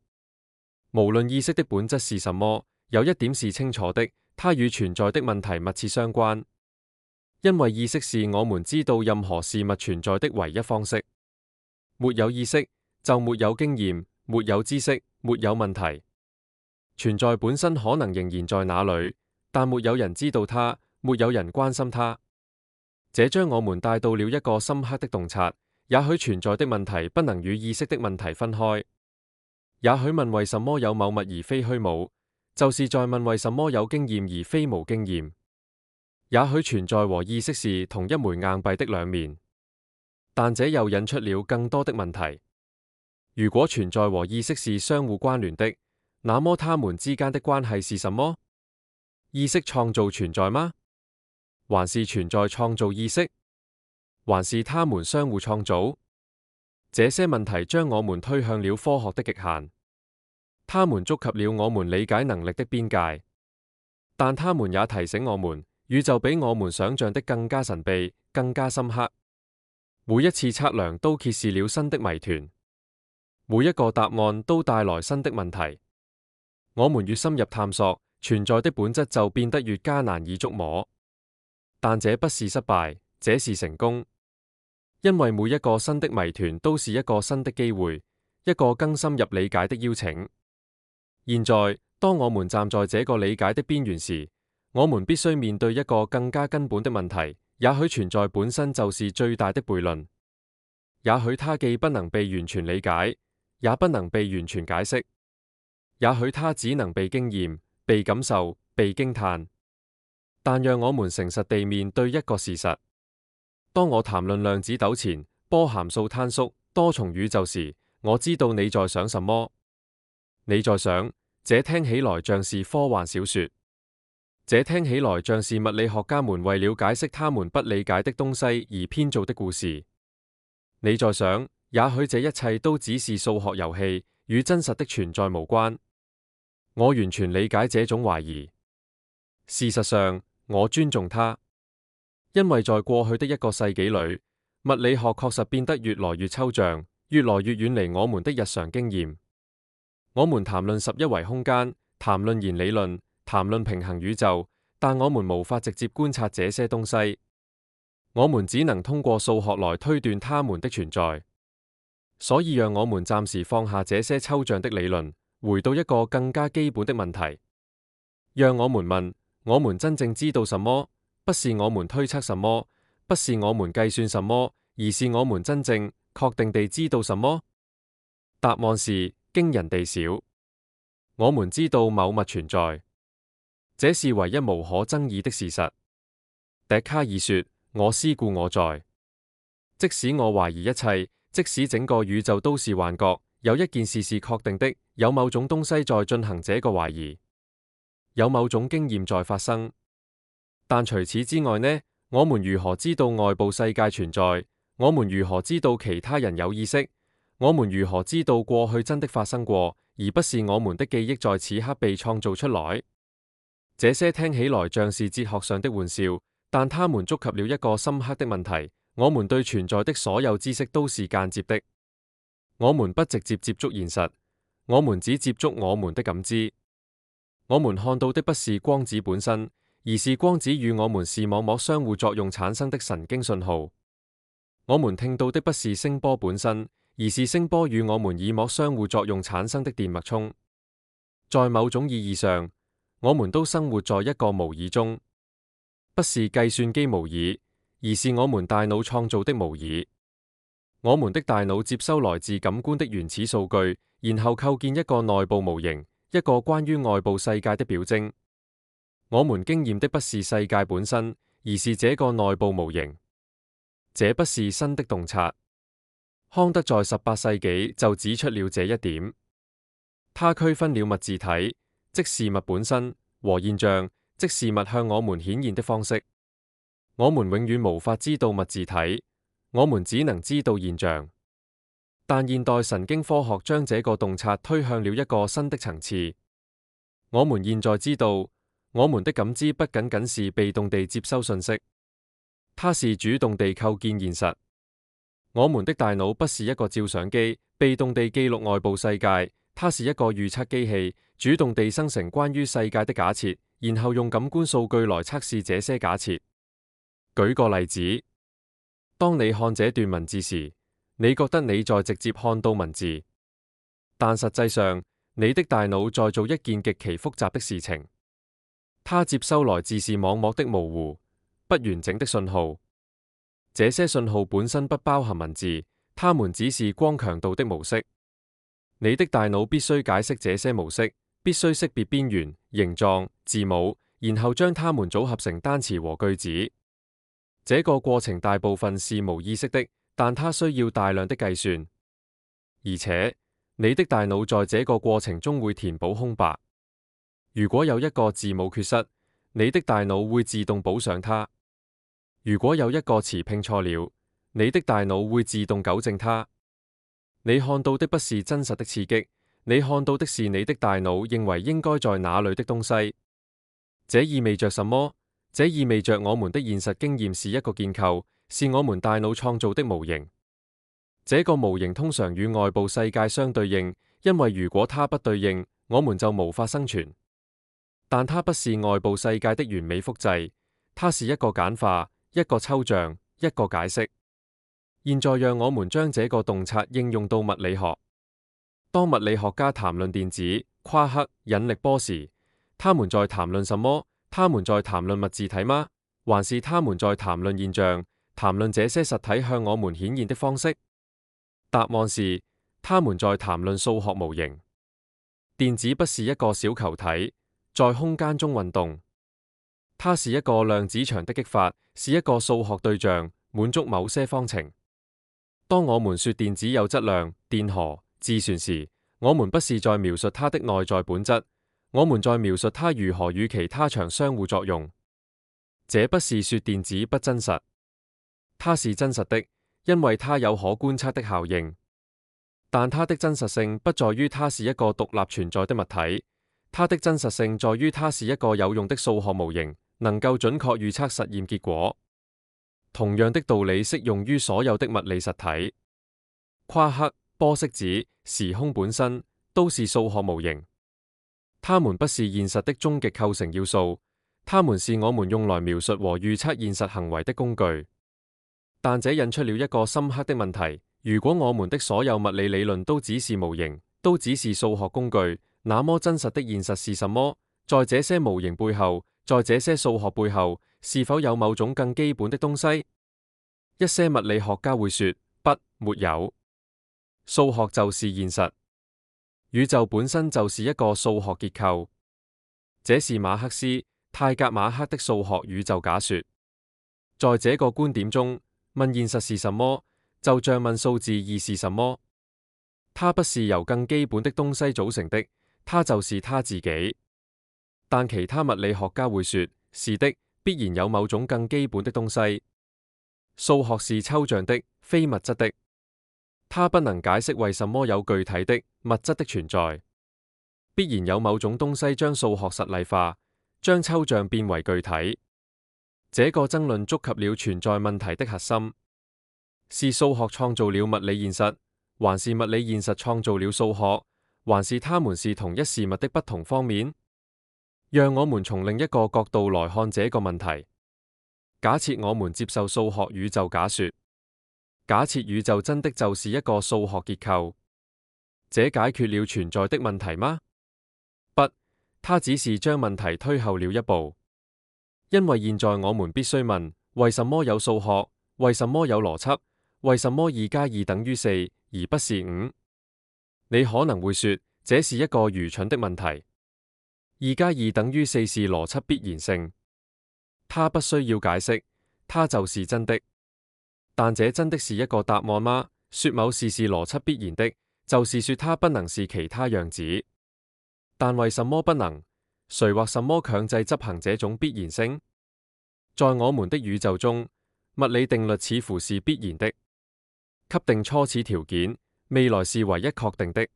無論意識的本質是什麼，有一點是清楚的，它與存在的問題密切相關。因為意識是我們知道任何事物存在的唯一方式。沒有意識，就沒有經驗，沒有知識，沒有問題。存在本身可能仍然在那裡，但沒有人知道它，沒有人關心它。這將我們帶到了一個深刻的洞察：也許存在的問題不能與意識的問題分開。也許問為什麼有某物而非虛無，就是在問為什麼有經驗而非無經驗。也許存在和意識是同一枚硬幣的兩面，但這又引出了更多的問題。如果存在和意識是相互關聯的，那麼它們之間的關係是什麼？意識創造存在嗎？還是存在創造意識？還是它們相互創造？這些問題將我們推向了科學的極限，它們觸及了我們理解能力的邊界，但它們也提醒我們，宇宙比我們想象的更加神秘，更加深刻。每一次測量都揭示了新的謎團，每一個答案都帶來新的問題。我們越深入探索，存在的本質就變得越加難以捉摸。但這不是失敗，這是成功，因為每一個新的謎團都是一個新的機會，一個更深入理解的邀請。現在，當我們站在這個理解的邊緣時，我們必須面對一個更加根本的問題，也許存在本身就是最大的悖論，也許它既不能被完全理解，也不能被完全解釋，也許它只能被經驗、被感受、被驚嘆。但讓我們誠實地面對一個事實：當我談論量子糾纏、波函數坍縮、多重宇宙時，我知道你在想什麼。你在想，這聽起來像是科幻小說，這聽起來像是物理學家們為了解釋他們不理解的東西而編造的故事。你在想，也許這一切都只是數學遊戲，與真實的存在無關。我完全理解這種懷疑。事實上，我尊重它，因為在過去的一個世紀裏，物理學確實變得越來越抽象，越來越遠離我們的日常經驗。我們談論十一維空間，談論弦理論，談論平衡宇宙，但我們無法直接觀察這些東西。我們只能通過數學來推斷它們的存在。所以讓我們暫時放下這些抽象的理論，回到一個更加基本的問題。讓我們問：我們真正知道什麼？不是我們推測什麼，不是我們計算什麼，而是我們真正確定地知道什麼？答案是驚人地少。我們知道某物存在，這是唯一無可爭議的事實。笛卡爾說：我思故我在。即使我懷疑一切，即使整個宇宙都是幻覺，有一件事是確定的，有某種東西在進行這個懷疑，有某種經驗在發生。但除此之外呢？我們如何知道外部世界存在？我們如何知道其他人有意識？我們如何知道過去真的發生過，而不是我們的記憶在此刻被創造出來？這些聽起來像是哲學上的玩笑，但它們觸及了一個深刻的問題：我們對存在的所有知識都是間接的。我們不直接接觸現實，我們只接觸我們的感知。我們看到的不是光子本身，而是光子與我們視網膜相互作用產生的神經信號。我們聽到的不是聲波本身，而是聲波與我們耳膜相互作用產生的電脈衝。在某種意義上，我們都生活在一個模擬中，不是計算機模擬，而是我們大腦創造的模擬。我們的大腦接收來自感官的原始數據，然後構建一個內部模型，一個關於外部世界的表徵。我們經驗的不是世界本身，而是這個內部模型。這不是新的洞察。康德在18世紀就指出了這一點。他區分了物自體，即事物本身，和現象，即事物向我們顯現的方式。我們永遠無法知道物自體，我們只能知道現象。但現代神經科學將這個洞察推向了一個新的層次。我們現在知道，我們的感知不僅僅是被動地接收信息，它是主動地構建現實。我們的大腦不是一個照相機，被動地記錄外部世界，它是一個預測機器，主動地生成關於世界的假設，然後用感官數據來測試這些假設。舉個例子，當你看這段文字時，你覺得你在直接看到文字，但實際上，你的大腦在做一件極其複雜的事情。它接收來自視網膜的模糊、不完整的信號。這些信號本身不包含文字，它們只是光強度的模式。你的大腦必須解釋這些模式，必須識別邊緣、形狀、字母，然後將它們組合成單詞和句子。這個過程大部分是無意識的，但它需要大量的計算。而且，你的大腦在這個過程中會填補空白。如果有一個字母缺失，你的大腦會自動補上它；如果有一個詞拼錯了，你的大腦會自動糾正它。你看到的不是真實的刺激，你看到的是你的大腦認為應該在哪裏的東西。這意味着什麼？這意味着我們的現實經驗是一個建構，是我們大腦創造的模型。這個模型通常與外部世界相對應，因為如果它不對應，我們就無法生存。但它不是外部世界的完美複製，它是一個簡化，一個抽象，一個解釋。現在讓我們將這個洞察應用到物理學。當物理學家談論電子、夸克、引力波時，他們在談論什麼？他們在談論物質體嗎？還是他們在談論現象，談論這些實體向我們顯現的方式？答案是，他們在談論數學模型。電子不是一個小球體，在空間中運動。它是一個量子場的激發，是一個數學對象，滿足某些方程。當我們說電子有質量、電荷、自旋時，我們不是在描述它的內在本質，我們在描述它如何與其他場相互作用。這不是說電子不真實，它是真實的，因為它有可觀測的效應。但它的真實性不在於它是一個獨立存在的物體，它的真實性在於它是一個有用的數學模型，能夠準確預測實驗結果。同樣的道理適用於所有的物理實體。夸克、波色子、時空本身都是數學模型，它們不是現實的終極構成要素，它們是我們用來描述和預測現實行為的工具。但這引出了一個深刻的問題：如果我們的所有物理理論都只是模型，都只是數學工具，那麼真實的現實是什麼？在這些模型背後，在這些數學背後，是否有某種更基本的東西？一些物理學家會說，不，沒有。數學就是現實，宇宙本身就是一個數學結構。這是馬克思、泰格馬克的數學宇宙假說。在這個觀點中，問現實是什麼，就像問數字二是什麼。它不是由更基本的東西組成的，它就是它自己。但其他物理學家會說，是的，必然有某種更基本的東西。數學是抽象的，非物質的，它不能解釋為什麼有具體的物質的存在。必然有某種東西將數學實例化，將抽象變為具體。這個爭論觸及了存在問題的核心：是數學創造了物理現實，還是物理現實創造了數學，還是它們是同一事物的不同方面？讓我們從另一個角度來看這個問題。假設我們接受數學宇宙假說，假設宇宙真的就是一個數學結構，這解決了存在的問題嗎？不，它只是將問題推後了一步。因為現在我們必須問：為什麼有數學？為什麼有邏輯？為什麼2+2等於4，而不是5？你可能會說，這是一個愚蠢的問題。2+2等於4是邏輯必然性，它不需要解釋，它就是真的。但這真的是一個答案嗎？說某事是邏輯必然的，就是說它不能是其他樣子。但為什麼不能？誰或什麼強制執行這種必然性？在我們的宇宙中，物理定律似乎是必然的，給定初始條件，未來是唯一確定的。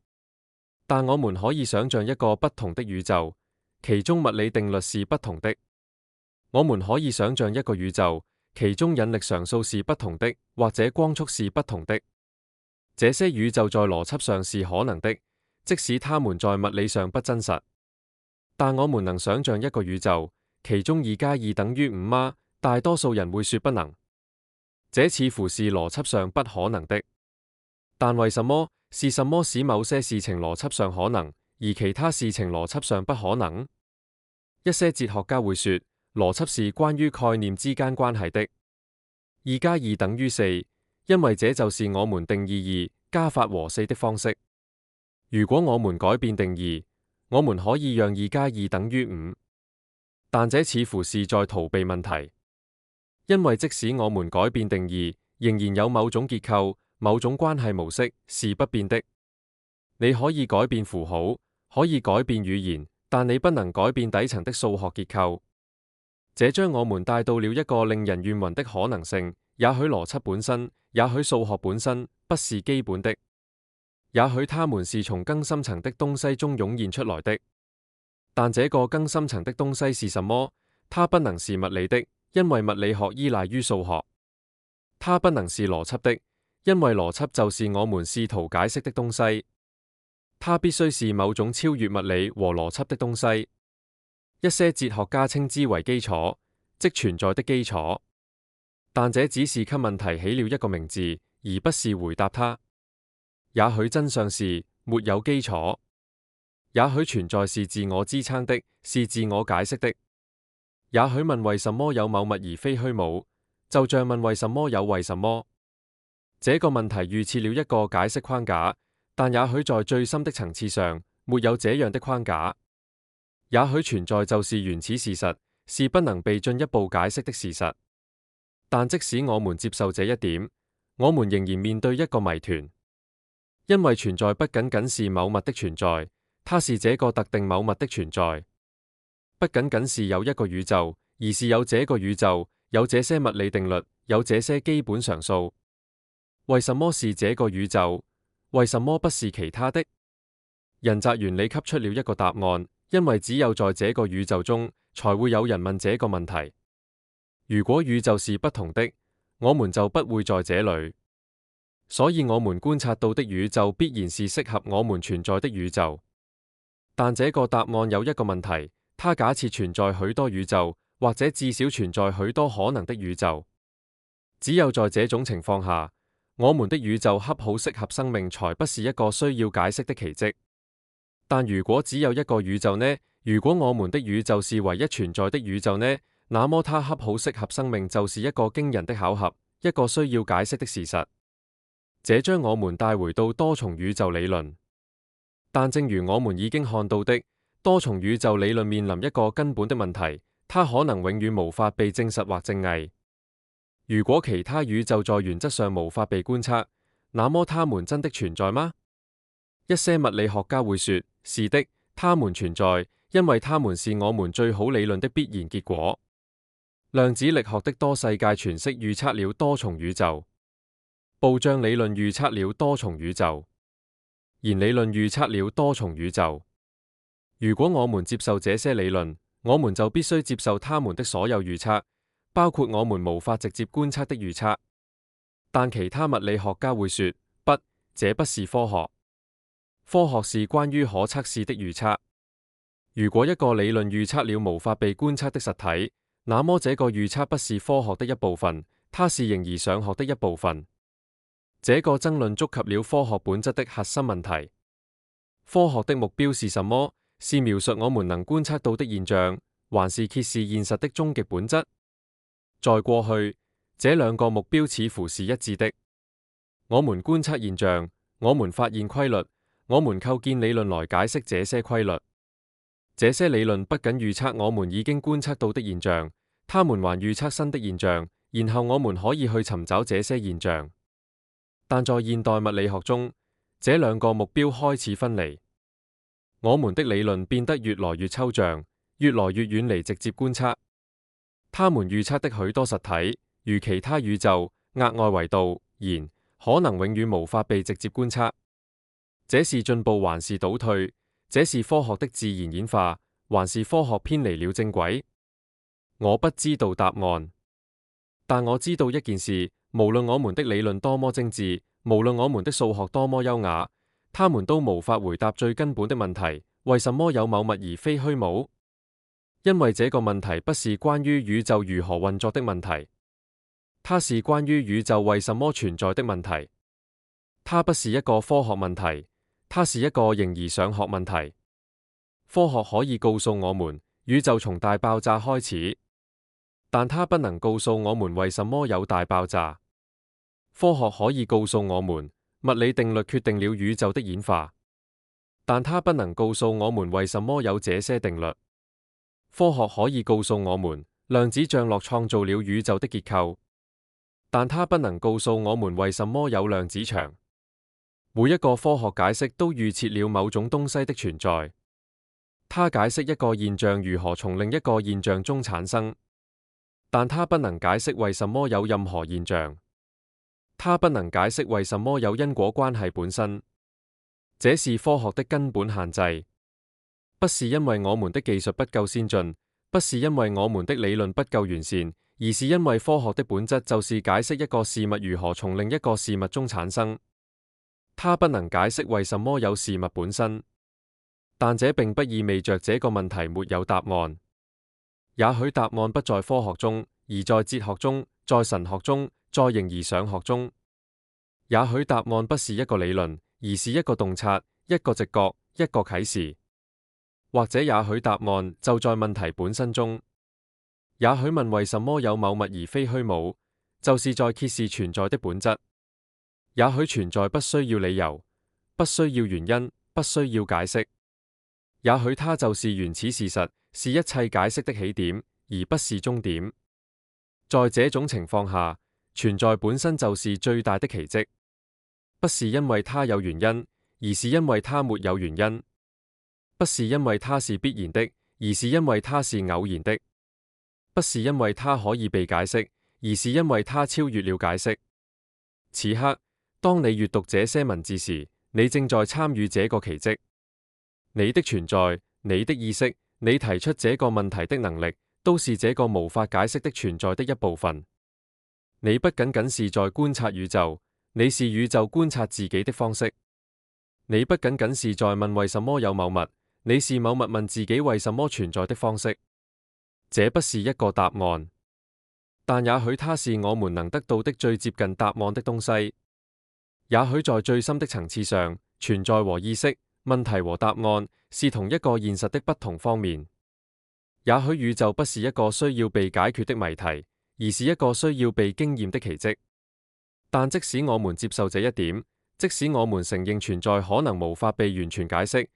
但我們可以想象一個不同的宇宙，其中物理定律是不同的。我們可以想象一個宇宙，其中引力常數是不同的，或者光速是不同的。這些宇宙在邏輯上是可能的，即使它們在物理上不真實。但我們能想象一個宇宙，其中2+2等於5嗎？大多數人會說不能。這似乎是邏輯上不可能的。但為什麼？是什麼使某些事情邏輯上可能，而其他事情邏輯上不可能？一些哲學家會說，邏輯是關於概念之間關係的。2+2等於4，因為這就是我們定義2加法和4的方式。如果我們改變定義，我們可以讓2+2等於5，但這似乎是在逃避問題，因為即使我們改變定義，仍然有某種結構、某種關係模式是不變的。你可以改變符號，可以改變語言，但你不能改變底層的數學結構。這將我們帶到了一個令人願暈的可能性，也許邏輯本身，也許數學本身不是基本的，也許它們是從更深層的東西中湧現出來的。但這個更深層的東西是什麼？它不能是物理的，因為物理學依賴於數學。它不能是邏輯的，因為邏輯就是我們試圖解釋的東西。它必須是某種超越物理和邏輯的東西。一些哲學家稱之為基礎，即存在的基礎。但這只是給問題起了一個名字，而不是回答它。也許真相是沒有基礎，也許存在是自我支撐的，是自我解釋的。也許問為什麼有某物而非虛無，就像問為什麼有為什麼。這個問題預設了一個解釋框架，但也許在最深的層次上，沒有這樣的框架。也許存在就是原始事實，是不能被進一步解釋的事實。但即使我們接受這一點，我們仍然面對一個謎團，因為存在不僅僅是某物的存在，它是這個特定某物的存在。不僅僅是有一個宇宙，而是有這個宇宙，有這些物理定律，有這些基本常數。為什麼是這個宇宙？為什麼不是其他的？人擇原理給出了一個答案，因為只有在這個宇宙中，才會有人問這個問題。如果宇宙是不同的，我們就不會在這裏。所以我們觀察到的宇宙必然是適合我們存在的宇宙。但這個答案有一個問題，它假設存在許多宇宙，或者至少存在許多可能的宇宙。只有在這種情況下，我們的宇宙恰好適合生命，才不是一個需要解釋的奇蹟。但如果只有一個宇宙呢？如果我們的宇宙是唯一存在的宇宙呢？那麼它恰好適合生命就是一個驚人的巧合，一個需要解釋的事實。這將我們帶回到多重宇宙理論。但正如我們已經看到的，多重宇宙理論面臨一個根本的問題，它可能永遠無法被證實或證偽。如果其他宇宙在原則上無法被觀測，那麼它們真的存在嗎？一些物理學家會說，是的，它們存在，因為它們是我們最好理論的必然結果。量子力學的多世界詮釋預測了多重宇宙，暴脹理論預測了多重宇宙，弦理論預測了多重宇宙。如果我們接受這些理論，我們就必須接受他們的所有預測，包括我們無法直接觀測的預測。但其他物理學家會說，不，這不是科學。科學是關於可測試的預測。如果一個理論預測了無法被觀測的實體，那麼這個預測不是科學的一部分，它是形而上學的一部分。這個爭論觸及了科學本質的核心問題。科學的目標是什麼？是描述我們能觀測到的現象，還是揭示現實的終極本質？在過去，這兩個目標似乎是一致的。我們觀測現象，我們發現規律，我們構建理論來解釋這些規律。這些理論不僅預測我們已經觀測到的現象，他們還預測新的現象，然後我們可以去尋找這些現象。但在現代物理學中，這兩個目標開始分離。我們的理論變得越來越抽象，越來越遠離直接觀測。他們預測的許多實體，如其他宇宙、額外維度、弦，可能永遠無法被直接觀測。這是進步還是倒退？這是科學的自然演化，還是科學偏離了正軌？我不知道答案，但我知道一件事：無論我們的理論多麼精緻，無論我們的數學多麼優雅，他們都無法回答最根本的問題：為什麼有某物而非虛無？因為這個問題不是關於宇宙如何運作的問題，它是關於宇宙為什麼存在的問題。它不是一個科學問題。它是一個形而上學問題。科學可以告訴我們宇宙從大爆炸開始，但它不能告訴我們為什麼有大爆炸。科學可以告訴我們物理定律決定了宇宙的演化，但它不能告訴我們為什麼有這些定律。科學可以告訴我們，量子漲落創造了宇宙的結構，但它不能告訴我們為什麼有量子場。每一個科學解釋都預設了某種東西的存在，它解釋一個現象如何從另一個現象中產生，但它不能解釋為什麼有任何現象。它不能解釋為什麼有因果關係本身。這是科學的根本限制，不是因為我們的技術不夠先進，不是因為我們的理論不夠完善，而是因為科學的本質就是解釋一個事物如何從另一個事物中產生。它不能解釋為什麼有事物本身，但這並不意味着這個問題沒有答案。也許答案不在科學中，而在哲學中，在神學中，在形而上學中。也許答案不是一個理論，而是一個洞察，一個直覺，一個啟示。或者也許答案就在問題本身中。也許問為什麼有某物而非虛無，就是在揭示存在的本質。也許存在不需要理由，不需要原因，不需要解釋。也許它就是原始事實，是一切解釋的起點，而不是終點。在這種情況下，存在本身就是最大的奇蹟。不是因為它有原因，而是因為它沒有原因；不是因為它是必然的，而是因為它是偶然的；不是因為它可以被解釋，而是因為它超越了解釋。此刻，當你閱讀這些文字時，你正在參與這個奇蹟。你的存在，你的意識，你提出這個問題的能力，都是這個無法解釋的存在的一部分。你不僅僅是在觀察宇宙，你是宇宙觀察自己的方式。你不僅僅是在問為什麼有某物，你是某物問自己為什麼存在的方式。這不是一個答案，但也許它是我們能得到的最接近答案的東西。也許在最深的層次上，存在和意識、問題和答案是同一個現實的不同方面。也許宇宙不是一個需要被解決的謎題，而是一個需要被經驗的奇蹟。但即使我們接受這一點，即使我們承認存在可能無法被完全解釋，